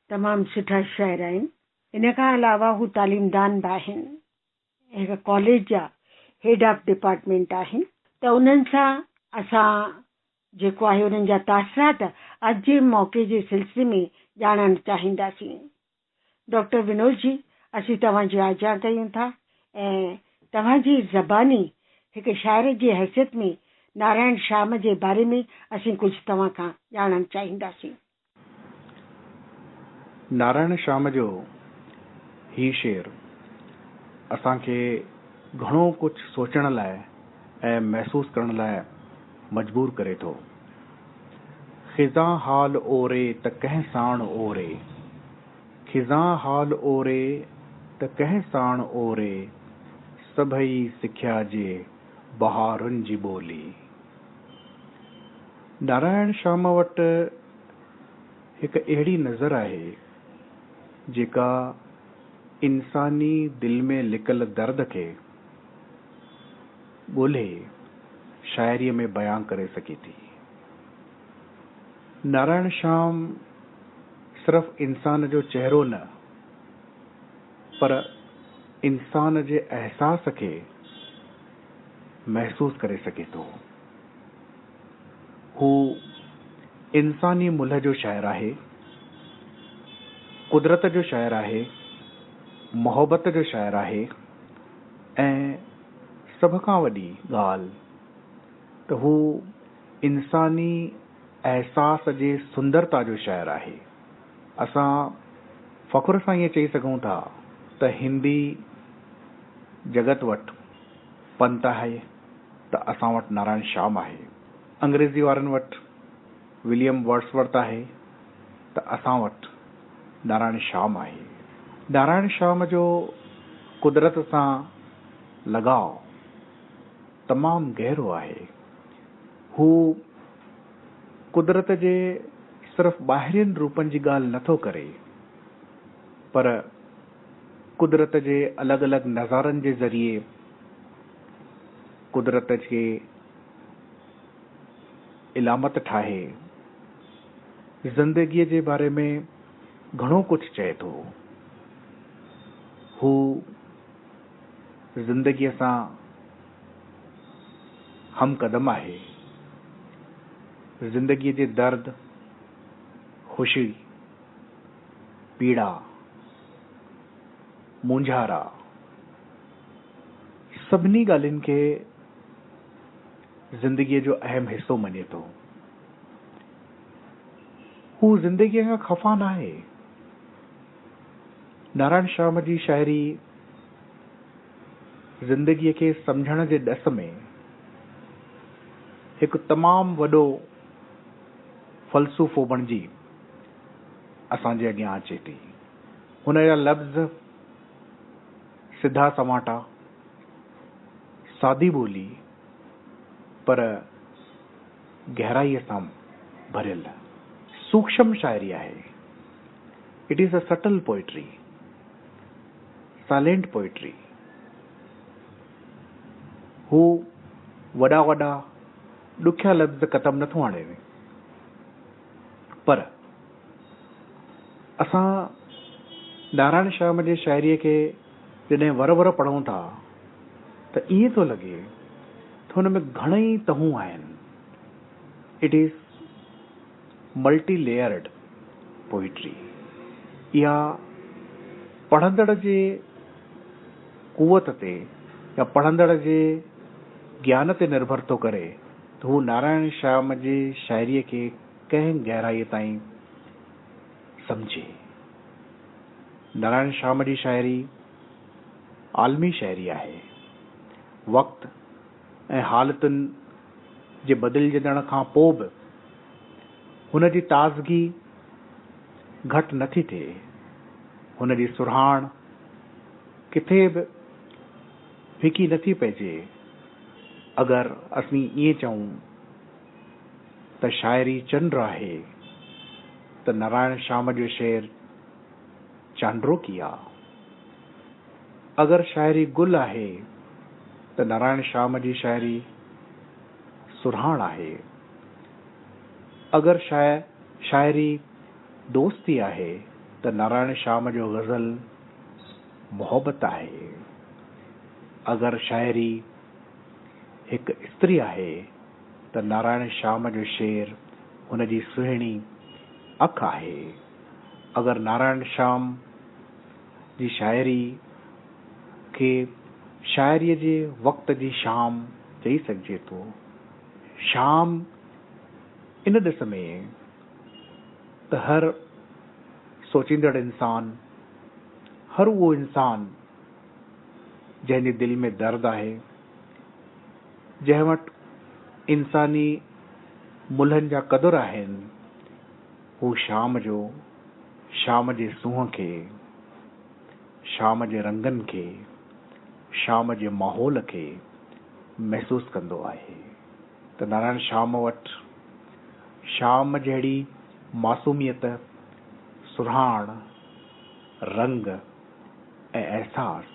तमामु सुठा शाइर आहिनि। इन खां अलावा हू तालीमदान बि आहिनि, हिकु कॉलेज जा हेड ऑफ डिपार्टमेंट आहिनि। त उन्हनि सां असां जेको आहे उन्हनि जा तासरात अॼु जे मौक़े जे सिलसिले में ॼाणणु चाहींदासीं। डॉक्टर विनोद जी, असीं तव्हांजी आजा कयूं था ऐं तव्हांजी ज़बानी हिकु शाइर जी हैसियत में नारायण श्याम जे बारे में असीं कुझु तव्हां खां ॼाणणु चाहींदासीं। नारायण श्याम जो ही शेर असांखे घणो कुझु सोचण लाइ ऐं महसूस करण लाइ मजबूर करे थो। खिज़ां हाल ओरे त कंहिं साण ओरे, खिज़ां हाल ओरे त कंहिं साण ओरे, सभई सिख्या जे बहारुनि जी ॿोली। नारायण श्याम वटि हिकु अहिड़ी नज़र आहे जेका इंसानी दिल में लिकल दर्द खे ॻोल्हे शाइरीअ में बयां करे सघे थी। नारायण श्याम सिर्फ़ इंसान जो चेहरो न, पर इंसान जे एहसास खे महसूस करे सघे थो। हू इंसानी मुल्ह जो शाइर आहे, कुदरत जो शाइर आहे, मोहब्बत जो शाइर आहे, ऐं सभ खां वॾी ॻाल्हि त हू इंसानी एहसास जे सुंदरता जो शाइर आहे। असां फ़ख्र सां ईअं चई सघूं था त हिंदी जगत वटि पंत आहे त असां वटि नारायण श्याम आहे, अंग्रेज़ी वारनि वटि विलियम वर्ड्सवर्थ आहे त असां वटि नारायण श्याम आहे। नारायण श्याम जो कुदरत सां लगाव तमामु गहरो आहे। हू कुदरत जे सिर्फ़ ॿाहिरियुनि रूपनि जी ॻाल्हि नथो करे, पर कुदरत जे अलॻि अलॻि नज़ारनि जे ज़रिए कुदरत खे इलामत ठाहे ज़िंदगीअ जे बारे में घणो कुझु चए थो। हू ज़िंदगीअ सां हमकदम आहे। ज़िंदगीअ जे दर्द, ख़ुशी, पीड़ा, मुंझारा, सभिनी ॻाल्हियुनि खे ज़िंदगीअ जो अहम हिस्सो मञे थो। हू ज़िंदगीअ खां ख़फ़ा न आहे। नारायण श्याम जी शाइरी ज़िंदगीअ खे सम्झण जे ॾस में हिकु तमामु वॾो फ़लसूफ़ो बणिजी असांजे अॻियां अचे थी। हुन जा लफ़्ज़ सिधा समाटा, सादी ॿोली, पर गहराईअ सां भरियल सूक्ष्म शाइरी आहे। It is a subtle poetry, silent poetry. हू वॾा वॾा ॾुखिया लफ़्ज़ क़तम नथो आणे, पर असां नारायण श्याम जे शाइरीअ खे जॾहिं वर पढ़ूं था त ईअं थो लॻे त हुन में घणेई तहूं आहिनि। It is multi layered poetry. इहा पढ़ंदड़ जे कुवत ते या पढ़ंदड़ जे ज्ञान ते निर्भर थो करे त हू नारायण श्याम जे शाइरीअ खे कंहिं गहराईअ ताईं सम्झे। नारायण श्याम जी शाइरी आलमी शाइरी आहे। वक़्त ऐं हालतुनि जे बदिलजण खां पोइ बि हुन जी ताज़गी घटि नथी थिए। हुन जी सुरहाण किथे बि फिकी नथी पइजे। अगरि असीं ईअं चऊं त शाइरी चंड आहे त नारायण श्याम जो शेर चांड्रोकी आहे। अगरि शाइरी गुल आहे त नारायण श्याम जी शाइरी सुरहाण आहे। अगरि शाइरी दोस्ती आहे त नारायण श्याम जो गज़ल मोहब्बत आहे। अगरि शाइरी हिकु स्त्री आहे त नारायण श्याम जो शेर हुन जी सुहिणी अखि आहे। अगरि नारायण श्याम जी शाइरी खे शाइरीअ जे वक़्त जी शाम चई सघिजे थो। शाम इन ॾिस में त हर सोचींदड़ इंसान, हर उहो इंसान जंहिंजे दिलि में दर्द आहे, जंहिं वटि इंसानी मुल्हनि जा क़दुर आहिनि, हू शाम जे सूंहं खे, शाम जे रंगनि खे, शाम जे माहौल खे महसूस कंदो आहे। त नारायण श्याम वटि शाम जहिड़ी मासूमियत, सुरहाण, रंग ऐं एहसास,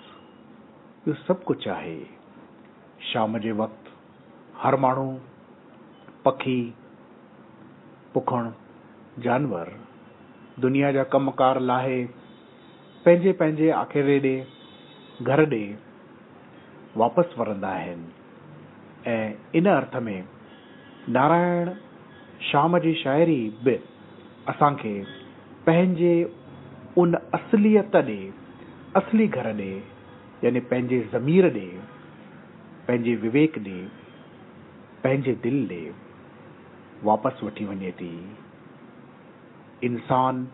इहो सभु कुझु आहे। शाम जे वक़्तु हर माण्हू, पखी, पुखण, जानवर दुनिया जा कमकार लाहे पंहिंजे पंहिंजे आखेरे ॾे, घर ॾे वापसि वरंदा आहिनि। ऐं इन अर्थ में नारायण श्याम जी शाइरी बि असांखे पंहिंजे उन असलियत ॾे, असली घर ॾे, यानी पंहिंजे ज़मीर ॾे, पंहिंजे विवेक ॾे, पंहिंजे दिलि ॾे वापसि वठी वञे थी। इंसान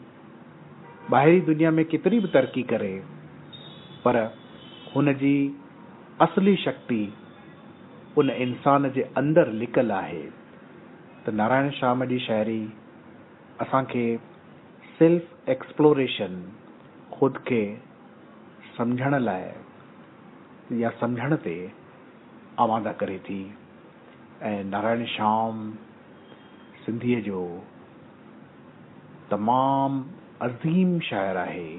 ॿाहिरी दुनिया में केतिरी बि तरक़ी करे, पर हुन जी असली शक्ति उन इंसान जे अंदरि लिकल आहे। त नारायण श्याम जी शाइरी असांखे सेल्फ एक्सप्लोरेशन, खुद खे सम्झण लाइ या सम्झण ते आमादा करे थी। ऐं नारायण श्याम सिंधीअ जो तमामु अज़ीम शाइर आहे।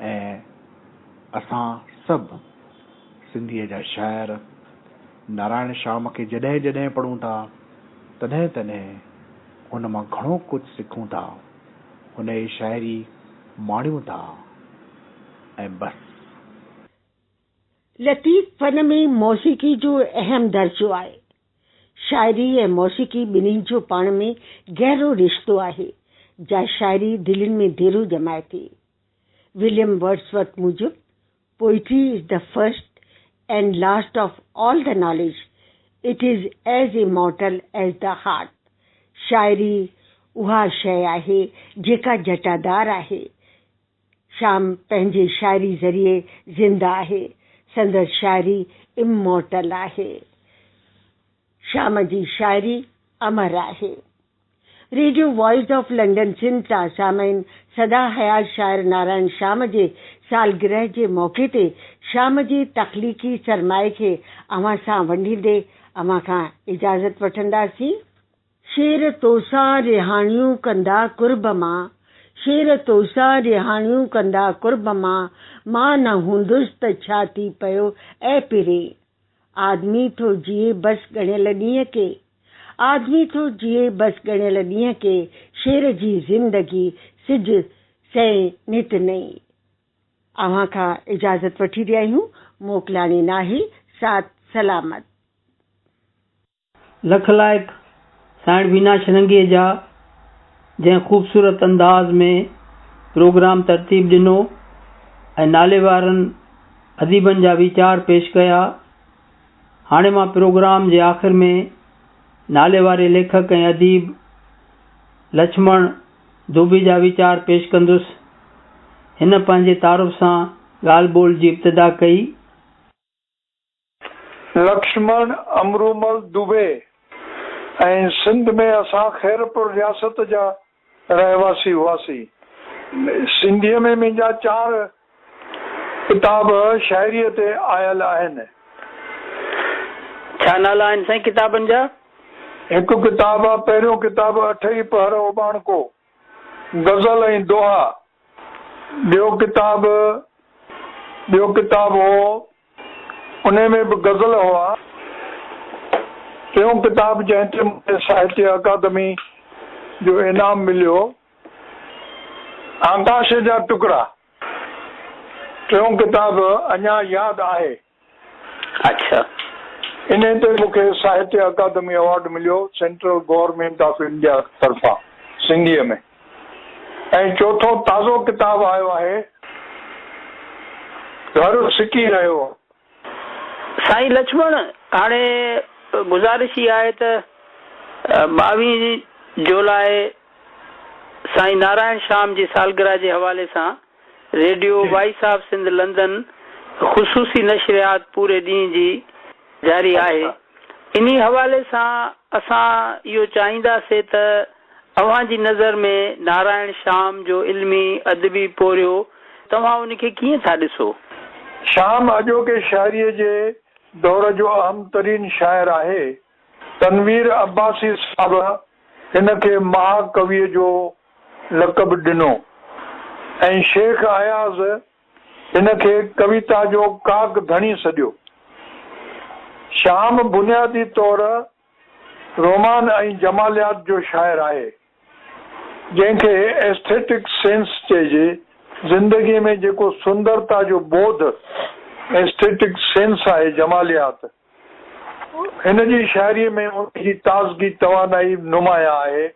ऐं असां सभु सिंधीअ जा शाइर नारायण श्याम खे जॾहिं जॾहिं पढ़ूं था, तॾहिं तॾहिं हुन मां घणो कुझु सिखूं था, हुन जी शाइरी माणियूं था। ऐं बस लतीफ़ फन में मौसीक़ी जो अहम दर्जो आहे। शाइरी ऐं मौसीक़ी ॿिन्ही जो पाण में गहरो रिश्तो आहे, जा शाइरी दिलनि में देरो जमाए थी। विलियम वर्ड्सवर्थ मूजिब poetry is the first and last of all the knowledge, it is as immortal as the heart. शाइरी उहा शइ आहे जेका जटादार आहे। श्याम पंहिंजे शाइरी ज़रिए ज़िंदा आहे, संदसि शाइरी इमॉर्टल आहे। श्याम जी शाइरी अमर आहे। Radio voice of London Sindh सां सामईन सदा हयात शाइर नारायण श्याम जे सालगिरह जे मौक़े ते श्याम जी तख़लीक़ी सरमाए खे अव्हां सां वंडींदे अव्हां खां इजाज़त वठंदासीं। शेर तोसां रिहाणियूं कंदा कुर्ब मां, शेर तोसां रिहाणियूं कंदा कुर्ब मां न हूंदुसि त छा थी पियो ऐं पिरे। आदमी थो जिए बसि ॻणियल ॾींहं के, आदमी थो जिए बसि ॻणियल ॾींहं के, शेर जी ज़िंदगी सिज सह नित नई। अव्हां खां इजाज़त वठी रहिया आहियूं। मोकिलाणी नाहे, साथ सलामत। लख लाइक साइण बीना शरंगीअ जा जंहिं ख़ूबसूरत अंदाज़ में प्रोग्राम तरतीब ॾिनो ऐं नाले वारनि अदीबनि जा वीचार पेश कया। हाणे मां प्रोग्राम जे आख़िर में नाले वारे लेखक ऐं अदीब लक्ष्मण धोबी जा वीचार पेश कंदुसि। हिन पंहिंजे तारुफ़ सां ॻाल्हि ॿोल जी इब्तिदा कई। लक्ष्मण अमरूमल दुबे ऐं सिंध में असां खैरपुर रियासत जा रहवासी हुआसीं। सिंधीअ में मुंहिंजा 4 किताब शाइरीअ ते आयल आहिनि। छा नाला आहिनि साईं किताबनि जा? हिकु किताब आहे, पहिरियों किताब 8 पहर ओबाणको गज़ल ऐं दोहा। ॿियो किताब हो, उन में बि गज़ल हुआ। टियों किताब जंहिं ते मूंखे साहित्य अकादमी जो इनाम मिलियो, आकाश जा टुकड़ा। टियों किताब अञा यादि आहे। अच्छा, इन ते मूंखे साहित्य अकादमी अवार्ड मिलियो सेंट्रल गवर्नमेंट ऑफ इंडिया तरफ़ां सिंधीअ में। ऐं चौथों ताज़ो किताब आयो आहे, घर सिकी रहियो। साईं लक्ष्मण, हाणे गुज़ारिश ई आहे त 22 जुलाई साईं नारायण शाम जी सालगिरह जे हवाले सां radio voice of Sindh London ख़ुसूसी नशरियात पूरे ॾींहं जी जारी आहे। इन्ही हवाले सां असां इहो चाहींदासीं त अव्हां जी नज़र में नारायण शाम जो इल्मी अदबी पोरियो तव्हां उनखे कीअं था ॾिसो? शाम अॼोके शाइरीअ जे दौर जो अहम तरीन शाइर आहे। तनवीर अब्बासी साहब हिन खे महाकवीअ जो लक़ब ॾिनो ऐं शेख अयाज़ हिन खे कविता जो काक धणी सॼो। शाम बुनियादी तौर रोमान ऐं जमालियात जो शाइर आहे, जंहिंखे एस्थेटिक सेंस चइजे। ज़िंदगीअ में जेको सुंदरता जो बोध एस्थेटिक सेंस आहे, जमालियात, हिन जी शाइरीअ में उनजी ताज़गी तवानाई नुमाया आहे।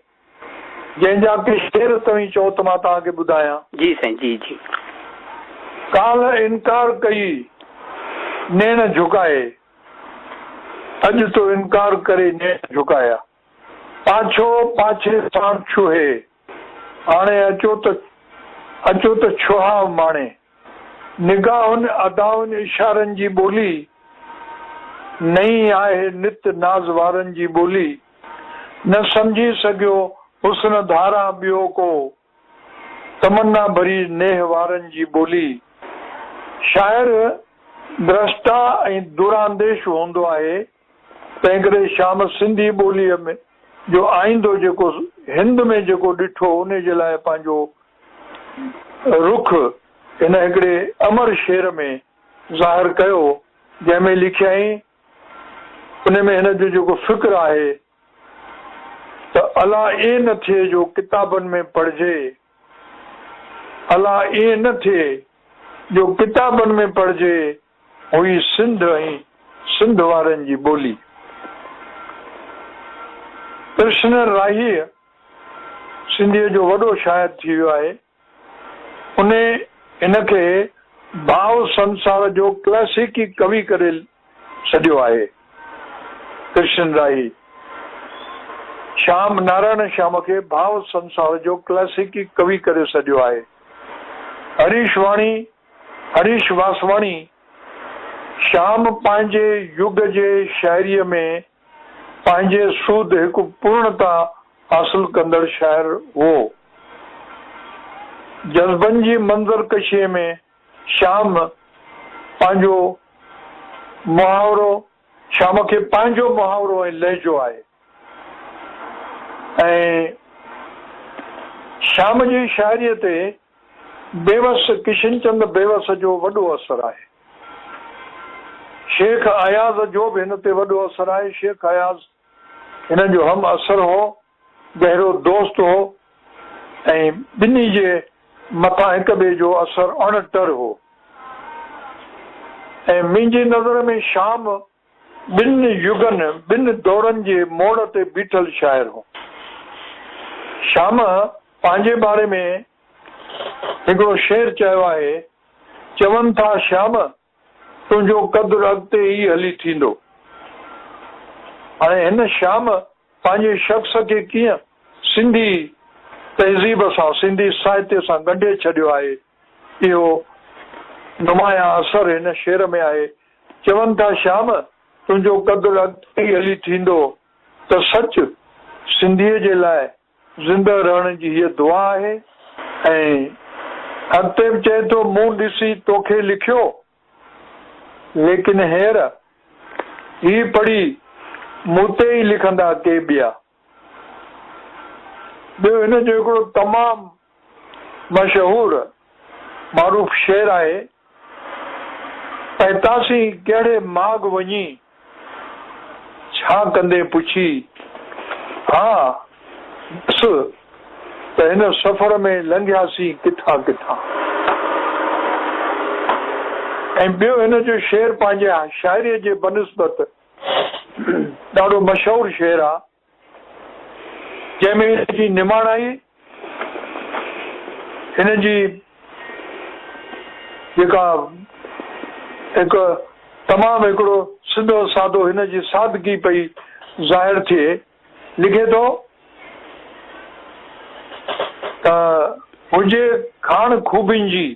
जंहिंजा के शेर तव्हीं चओ त मां तव्हांखे ॿुधायां। जी साईं, जी जी। काल इनकार कई नेण झुकाए, अॼु तो इनकार करे नेण झुकाया। पाछो पाछे साण छुहे, हाणे अचो त छुहाव माणे। निगाहुनि अदाउनि इशारनि जी ॿोली, नई आहे नित नाज़ वारनि जी ॿोली। न सम्झी सघियो हुस्न धारा ॿियो को, तमन्ना भरी नेह वारनि जी ॿोली। शाइर द्रष्टा ऐं दुरांदेश हूंदो आहे, तंहिं करे शाम सिंधी ॿोलीअ में जो आईंदो जेको हिंद में जेको ॾिठो, उन जे लाइ पंहिंजो रुख हिन हिकिड़े अमर शेर में ज़ाहिर कयो, जंहिंमें लिखियई, उन में हिन जो जेको फ़िक्र आहे त अला ईअं न थिए जो किताबनि में पढ़िजे, अला ईअं न थिए जो किताबनि में पढ़िजे, हुई सिंध ऐं सिंध वारनि जी ॿोली। कृष्ण राही सिंधीअ जो वॾो शाइर थी वियो आहे। उन हिनखे भाव संसार जो क्लासिकी कवि करे छॾियो आहे। कृष्ण राही शाम नारायण शाम खे भाव संसार जो क्लासिकी कवि करे छॾियो आहे। हरीश वासवाणी शाम पंहिंजे युग जे शाइरीअ में पंहिंजे सूद हिकु पूर्णता हासिल कंदड़ शाइर हो। जज़्बनि जी मंज़र कशीअ में शाम पंहिंजो मुहावरो, शाम खे पंहिंजो मुहावरो ऐं लहजो आहे। ऐं शाम जी शाइरीअ ते बेवस किशनचंद बेवस जो वॾो असर आहे। शेख अयाज़ जो बि हिन ते वॾो असर आहे। शेख अयाज़ हिन जो हम असर हो, गहरो दोस्त हो ऐं ॿिन्ही जे मथां हिक ॿिए जो असर अणटर हो। ऐं मुंहिंजी नज़र में शाम ॿिनि युगनि ॿिनि दौरनि जे मोड़ ते बीठल शाइर हो। श्याम पंहिंजे बारे में हिकिड़ो शेर चयो आहे, चवनि था श्याम तुंहिंजो क़दुरु अॻिते ई हली थींदो। हाणे हिन श्याम पंहिंजे शख़्स खे कीअं सिंधी तहज़ीब सां, सिंधी साहित्य सां ॻंढे छॾियो आहे, इहो नुमाया असर हिन शेर में आहे। चवनि था श्याम तुंहिंजो क़दुरु अॻिते ई हली थींदो, त सच सिंधीअ जे लाइ ज़िंदा रहण जी हीअ दुआ आहे। ऐं अॻिते बि चए थो, मूं ॾिसी तोखे लिखियो लेकिन हेर ही पढ़ी मूं ते ई लिखंदा के ॿिया। ॿियो हिन जो हिकिड़ो तमामु मशहूर मारूफ़ शेर आहे, पैतासी कहिड़े माग वञी छा कंदे पुछी, हा बस त हिन सफ़र में लंघियासीं किथां किथां। ऐं ॿियो हिन जो शेर पंहिंजे शाइरीअ जे बनिस्बत ॾाढो मशहूरु शेर आहे, जंहिंमें हिनजी निमाणाई, हिनजी जेका हिकु तमामु हिकिड़ो सिधो सादो हिनजी सादगी पई ज़ाहिर थिए। लिखे थो त हुजे खाण खूबियुनि जी,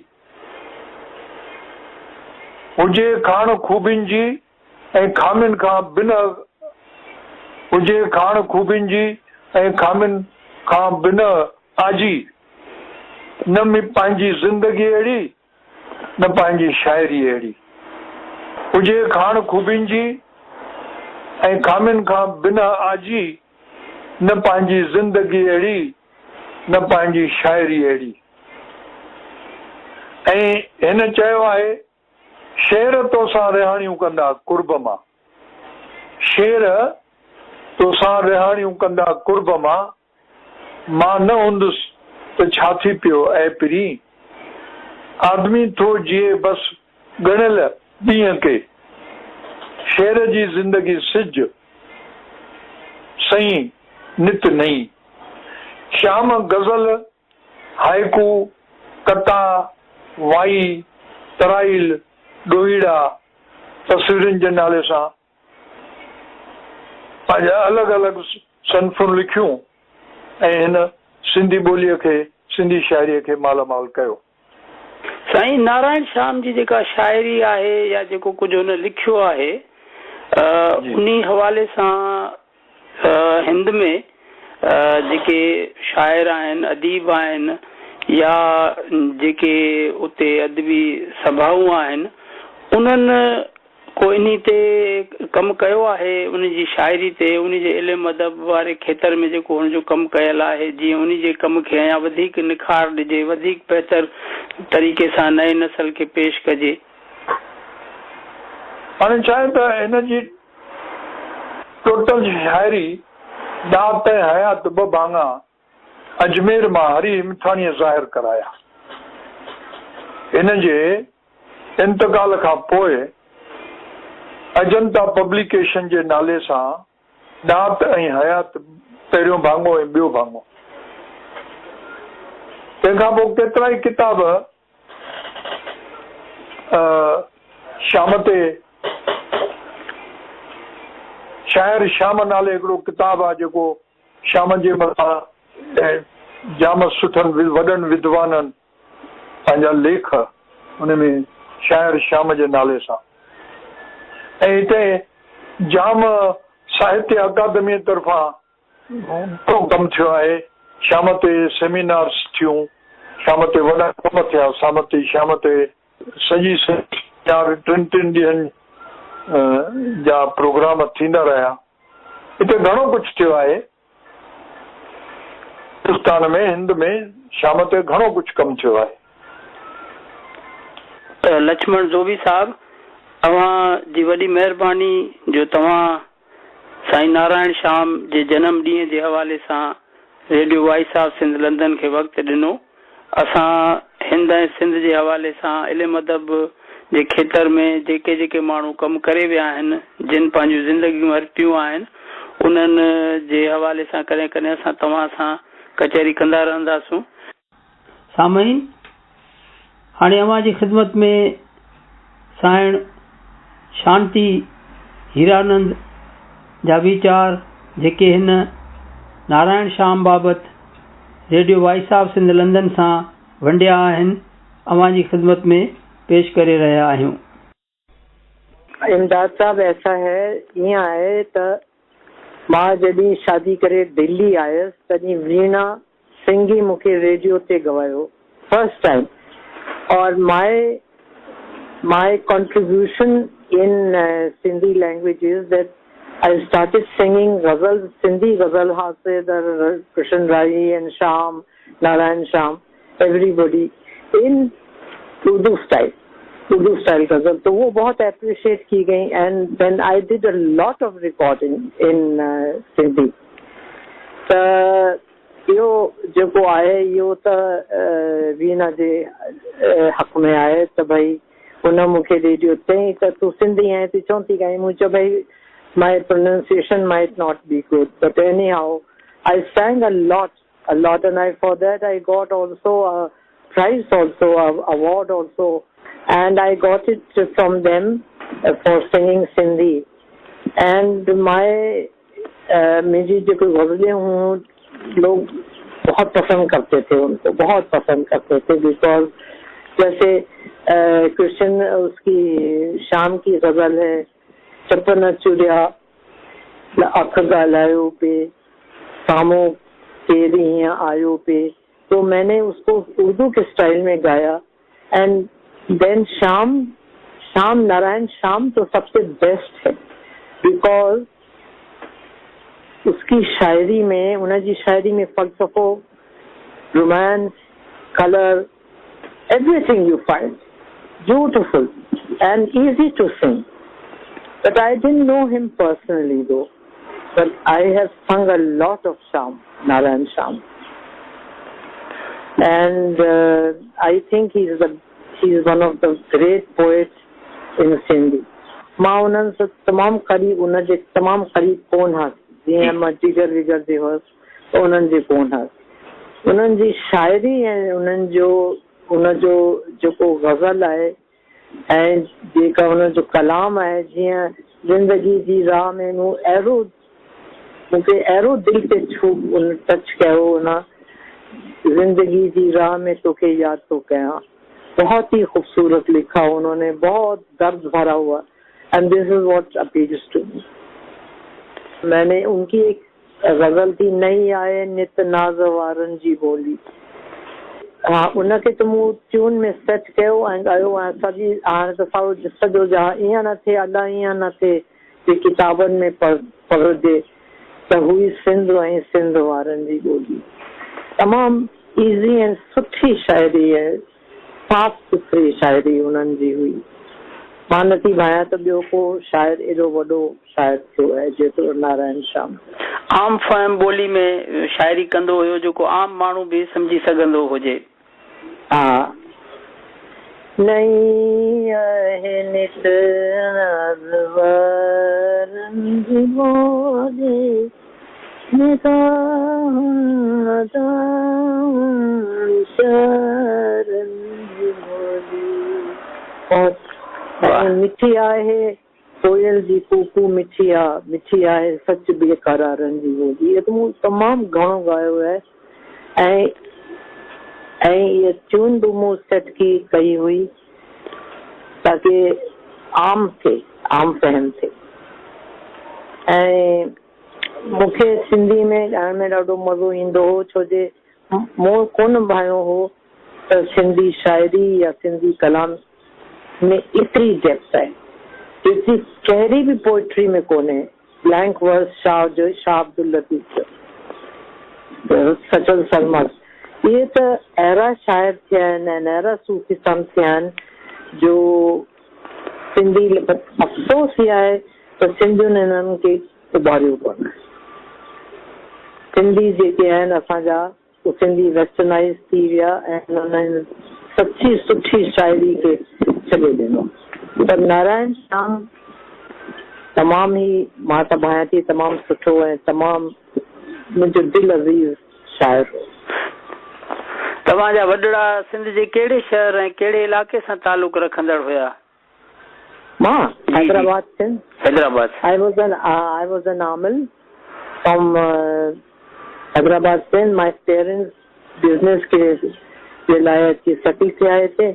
हुजे खाण खूबियुनि जी ऐं खामियुनि खां बिन, हुजे खाण खूबियुनि जी ऐं खामियुनि खां बिन आजी, न पंहिंजी ज़िंदगी अहिड़ी न पंहिंजी शाइरी अहिड़ी। हुजे खाण खूबियुनि जी ऐं खामियुनि खां बिन आजी, न पंहिंजी ज़िंदगी अहिड़ी न पंहिंजी शाइरी अहिड़ी। ऐं हिन चयो आहे, शेर तोसां रिहाणियूं कंदा कुर्ब मां, शेर तोसां रिहाणियूं कंदा कुर्ब मां, मां न हूंदुसि त छा थी पियो ऐं पिरी, आदमी थो जिए बस ॻणियल ॾींहं के, शेर जी ज़िंदगी सिज सही नित नई। श्याम गज़ल, हाइकू, कथा, वाई, तराइल, ॾोहीड़ा, तस्वीरुनि जे नाले सां पंहिंजा अलॻि अलॻि सनफ़ूं लिखियूं ऐं हिन सिंधी ॿोलीअ खे, सिंधी शाइरीअ खे मालामाल कयो। साईं, नारायण श्याम जी जेका शाइरी आहे या जेको कुझु हुन लिखियो आहे, उन्ही हवाले सां हिंद में जेके शाइर आहिनि, अदीब आहिनि, या जेके उते अदबी सभाऊं आहिनि, उन्हनि को इन ते कमु कयो आहे, उन जी शाइरी ते, उन जे इल्मु अदब वारे खेत्र में जेको हुनजो कमु कयल आहे, जीअं उन जे कम खे अञा वधीक निखार ॾिजे, वधीक बहितर तरीक़े सां नए नस्ल खे पेश कजे। हाणे छा आहे त हिन जी टोटल शाइरी दात हयात ॿ भाङा अजमेर मां हरी हिमथाणीअ ज़ाहिर कराया। हिन जे इंतकाल खां पोइ अजंता पब्लिकेशन जे नाले सां दात ऐं हयात पहिरियों भाङो ऐं ॿियो भाङो, तंहिंखां पोइ केतिरा ई किताब श्याम ते, शाइर श्याम नाले हिकिड़ो किताब आहे जेको श्याम जे मथां जाम सुठनि वॾनि विद्वाननि पंहिंजा लेख उन में शाइर श्याम जे नाले सां। ऐं हिते जाम साहित्य अकादमी तरफ़ां कमु थियो आहे, श्याम ते सेमिनार्स थियूं, श्याम ते वॾा कम थिया, श्याम ते सॼी 3 ॾींहंनि जा प्रोग्राम थींदा रहिया। हिते घणो कुझु थियो आहे हिंदुस्तान में, हिंद में श्याम ते घणो कुझु कमु थियो आहे। लक्ष्मण ज़ोबी साहब, तव्हां जी वॾी महिरबानी जो तव्हां साईं नारायण श्याम जे जनम ॾींहं जे हवाले सां radio voice of Sindh London खे वक़्तु ॾिनो। असां हिंद ऐं सिंध जे हवाले सां इल्मु अदब जे खेत्र में जेके जेके माण्हू कमु करे विया आहिनि, जिन पंहिंजूं ज़िंदगियूं अर्पियूं आहिनि, उन्हनि जे हवाले सां कॾहिं कॾहिं असां तव्हां सां कचहरी कंदा रहंदासूं। सामईन, हाणे अवां जी ख़िदमत में साइण शांति हीरानंद जा वीचार जेके हिन नारायण श्याम बाबति radio voice of Sindh London सां वंडिया आहिनि, अवां जी ख़िदमत में पेश करे रहिया आहियूं। इमदाद साहब, ऐसा है, ईअं आहे त मां जॾहिं शादी करे दिल्ली आयसि तॾहिं वीणा सिंह ही मूंखे रेडियो ते गवायो फर्स्ट टाइम, और my contribution in Sindhi language is that I started singing ghazals, Sindhi ghazal Hasid, Krishan Rai and Sham, Narayan Sham, everybody in Urdu style ghazal. तो वो बहुत appreciate की गई, and then I did a lot of recording in Sindhi. त इहो जेको आहे इहो त वीणा जे हक़ में आहे त भई हुन मूंखे रेडियो चई त तूं सिंधी आहीं, तूं छो थी ॻाईं? मूं चयो भई my pronunciation might not be good, but anyhow I sang a lot, and for that I got also a prize, also a award also, and I got it from them for singing Sindhi. And my मेरी जो गज़लें हूँ लोग बहुत पसंद करते थे, उनको बहुत पसंद करते थे, बिकॉज जैसे कृष्ण उसकी शाम की गजल है, चपन चुरिया अख ॻाल्हायो पे सामो केरी हीअं आयो पे, तो मैंने उसको उर्दू के स्टाइल में गाया। एंड देन शाम नारायण शाम तो सबसे बेस्ट है, बिकॉज उसकी शायरी में, उनजी शायरी में फ़लसफ़ो, romance, colour, everything you find beautiful and easy to sing. But I didn't know him personally though, but I have sung a lot of Sham, Narayan Sham, and I think he is one of the great poets in Sindhi. मां उन्हनि सां तमामु क़रीब, उनजे तमामु क़रीब कोन हुअसि, जीअं मां जिगर विगर जे हुअसि त उन्हनि जे कोन हुअसि। उन्हनि जी शाइरी ऐं उनजो जेको गज़ल आहे ऐं जेका उनजो कलाम आहे, जीअं ज़िंदगी जी राह में मूंखे अहिड़ो दिलि ते टच कयो उन ज़िंदगी जी राह में तोखे यादि तो कयां, बहुत ही खूबसूरत लिखा उन्होंने, बहुत दर्द भरा हुआ, and this is what appeals to me. मैंने उनकी एक गज़ल थी, नहीं आए नित नाज़ वारनि जी बोली, हाँ उनखे त मूं ट्यून में सेट कयो ऐं ॻायो, ऐं सॼी हाणे त सॼो ईअं न थिए, अलाह ईअं न थिए कि किताबनि में पढ़जे त हुई सिंध ऐं सिंध वारनि जी ॿोली। तमामु ईज़ी ऐं सुठी शाइरी आहे, साफ़ सुथरी शाइरी उन्हनि जी हुई। मां नथी भायां त ॿियो को शाइर एॾो वॾो शाइर थियो आहे जेतिरो नारायण श्याम। आम फ़हम ॿोली में शाइरी कंदो हुयो जेको आम माण्हू बि सम्झी सघंदो हुजे। हाँ, नहीं आहे नित नज़वारन जी बोली, मिठी आहे कोयल जी कूकू, मिठी आहे सच बेकरारनि जी ॿोली। इहो त मूं तमामु घणो ॻायो आहे ऐं इहा ट्यून बि मूं सेट कई हुई ताकि आम फहम थिए। ऐं मूंखे सिंधी में ॻाइण में ॾाढो मज़ो ईंदो हो, छो जे मूं कोन भायो हो त सिंधी शाइरी या सिंधी कलाम में एतिरी डेप्थ आहे, एतिरी कहिड़ी बि पोइट्री में कोन्हे। ब्लैंक वर्स शाह अब्दुल लतीफ़, सचल सरमद, इहे त अहिड़ा शाइर थिया आहिनि ऐं अहिड़ा सूफ़ी संत थिया आहिनि जो सिंधी, अफ़सोस इहा आहे त सिंधियुनि हिननि खे उभारियो कोन। सिंधी जेके आहिनि असांजा, उहे सिंधी वेस्टर्नाइज़ थी विया ऐं हुननि सची सुठी शाइरी खे छॾे ॾिनो। पर नारायण श्याम तमामु ई, मां त भायां थी, तमामु सुठो ऐं तमामु मुंहिंजो दिलि अज़ीज़ शायर हो। तव्हांजा वॾड़ा सिंध जे कहिड़े शहर ऐं कहिड़े इलाइक़े सां तालुक़ रखंदड़ हुया? मां Hyderabad Sindh. Hyderabad. I was an Amal from Hyderabad Sindh. My parents business के लिए सटी से आए थे।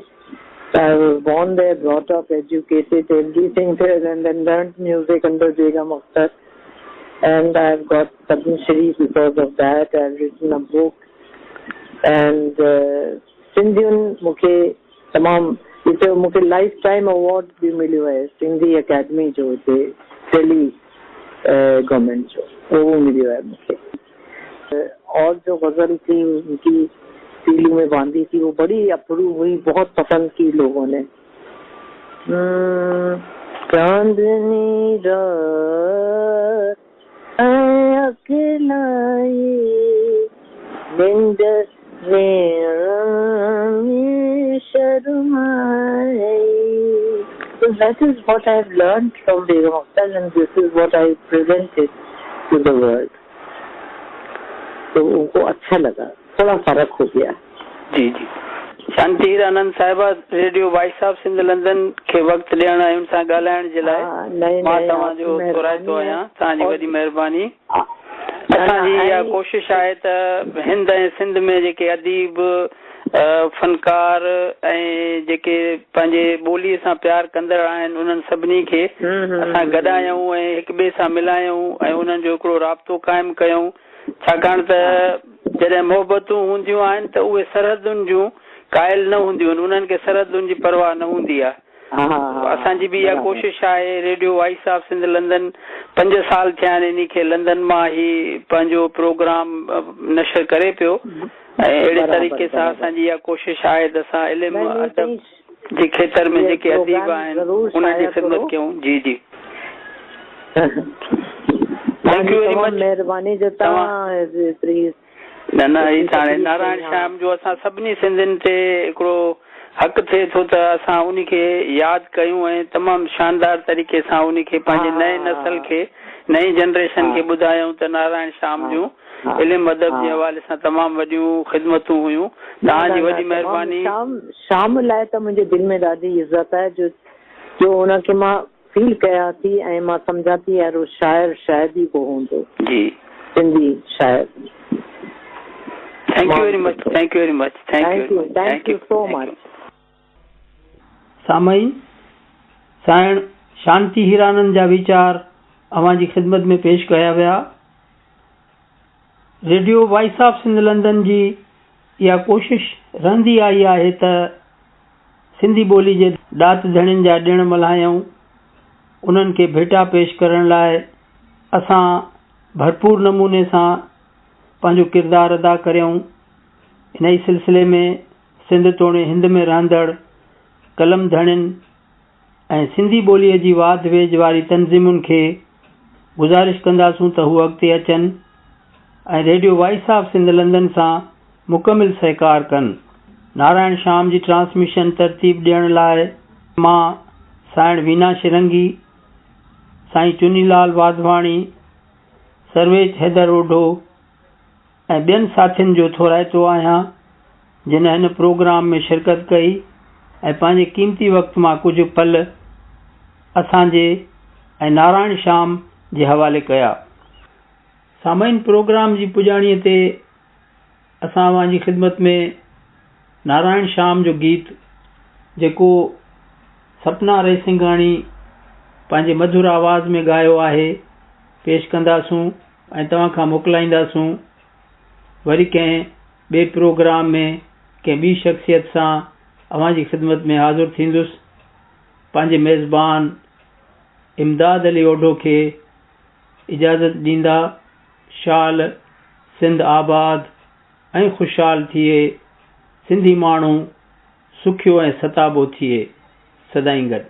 I was born there, brought up, educated, everything there, and then learned music under Begum Akhtar. And I've got Padma Shri because of that. I've written a book. And सिंधियुनि मूंखे तमामु हिते मूंखे लाइफ टाइम अवार्ड बि मिलियो आहे Sindhi academy जो हिते दिल्ली गवर्नमेंट जो वो मिलियो है मुझे। और जो गजल थी उनकी पीली में बांधी थी वो बड़ी अप्रूव हुई, बहुत पसंद की लोगों ने। चांदनी रात अकेला नींद में शर्माए। So that is what I have learned from Begum Akhtar and this is what I presented to the world. तो उनको अच्छा लगा, थोड़ा फर्क हो गया। जी जी। शांति हीरानंद साहिबा radio voice of Sindh London खे वक्त ॾियण ऐं उन सां ॻाल्हाइण जे लाइ मां तव्हांजो थोराईंदो आहियां। तव्हांजी वॾी महिरबानी। असांजी इहा कोशिशि आहे त हिंद ऐं सिंध में जेके अदीब फनकार ऐं जेके पंहिंजे ॿोलीअ सां प्यार कंदड़ आहिनि उन्हनि सभिनी खे असां गॾायूं ऐं हिक ॿिए सां मिलायूं ऐं उन्हनि जो हिकिड़ो राब्तो क़ाइमु कयूं। छाकाणि त जॾहिं मोहबतूं हूंदियूं आहिनि त उहे सरहदुनि जूं क़ाइल न हूंदियूं आहिनि, उन्हनि खे सरहदुनि जी परवाह न हूंदी आहे। असांजी बि इहा कोशिशि आहे। Radio voice of Sindh London 5 साल थिया आहिनि इन खे लंदन मां ई पंहिंजो प्रोग्राम नशर करे पियो ऐं अहिड़े तरीक़े सां असांजी इहा कोशिशि आहे त असां इल्मु अदब जे खेत्र में जेके अदीब आहिनि उन्हनि जी ख़िदमत कयूं। जी जी। Thank you very much. महिरबानी जो तव्हां न हाणे नारायण श्याम जो असां सभिनी सिंधियुनि ते हिकिड़ो हक़ थिए थो त असां उन खे यादि कयूं ऐं तमामु शानदार तरीक़े सां उन खे पंहिंजे नए नस्ल खे नई जनरेशन खे ॿुधायूं त नारायण श्याम जूं इल्मु अदब जे हवाले सां तमामु वॾियूं ख़िदमतूं हुयूं। तव्हांजी वॾी महिरबानी। शाम लाइ त मुंहिंजे दिलि में ॾाढी इज़त आहे जो उनखे मां फील कयां थी ऐं मां सम्झां थी यार शायर शायदि ई को हूंदो। जी सिंधी शायर। Thank you very much. Thank you very much. Thank you so much. सामाईन, साइण शांति हीरानंद जा वीचार अवां जी ख़िदमत में पेश कया विया। Radio voice of Sindh London जी इहा कोशिशि रहंदी आई आहे त सिंधी ॿोली जे ॾात धणियुनि जा ॾिण मल्हायूं, उन्हनि खे भेटा पेश करण लाइ असां भरपूर नमूने सां पंहिंजो किरदारु अदा करियूं। इन ई सिलसिले में सिंध तोड़े हिंद में रहंदड़ कलम धणियुनि ऐं सिंधी ॿोलीअ जी वाध वेझ वारी तंज़ीमुनि खे गुज़ारिश कंदासूं त हू अॻिते अचनि ऐं radio voice of Sindh London सां मुकमिल सहकार कनि। नारायण श्याम जी ट्रांसमिशन तरतीब ॾियण लाइ मां साइण वीना शिरंगी, साईं चुनीलाल वाधवाणी, सर्वेज हैदर ओढो ऐं ॿियनि साथियुनि जो थोराइतो आहियां जिन हिन प्रोग्राम में शिरकत कई ऐं पंहिंजे क़ीमती वक़्त मां कुझु पल असांजे ऐं नारायण श्याम जे हवाले कया। सामाईन, प्रोग्राम जी पुॼाणीअ ते असां अवां जी ख़िदमत में नारायण श्याम जो गीत जेको सपना रेसिंघाणी पंहिंजे मधुर आवाज़ में ॻायो आहे पेश कंदासूं ऐं तव्हां खां मोकिलाईंदासूं। वरी कंहिं ॿिए प्रोग्राम में कंहिं ॿी शख़्सियत सां अवां जी ख़िदमत में हाज़िर थींदुसि। पंहिंजे मेज़बान इमदाद अली ओढो खे इजाज़त ॾींदा। शाल सिंध आबाद ऐं ख़ुशहाल थिए, सिंधी माण्हू सुखियो ऐं सताबो थिए। सदाईं गॾु।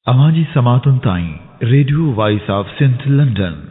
अवां जी समातुनि ताईं radio voice of Sindh London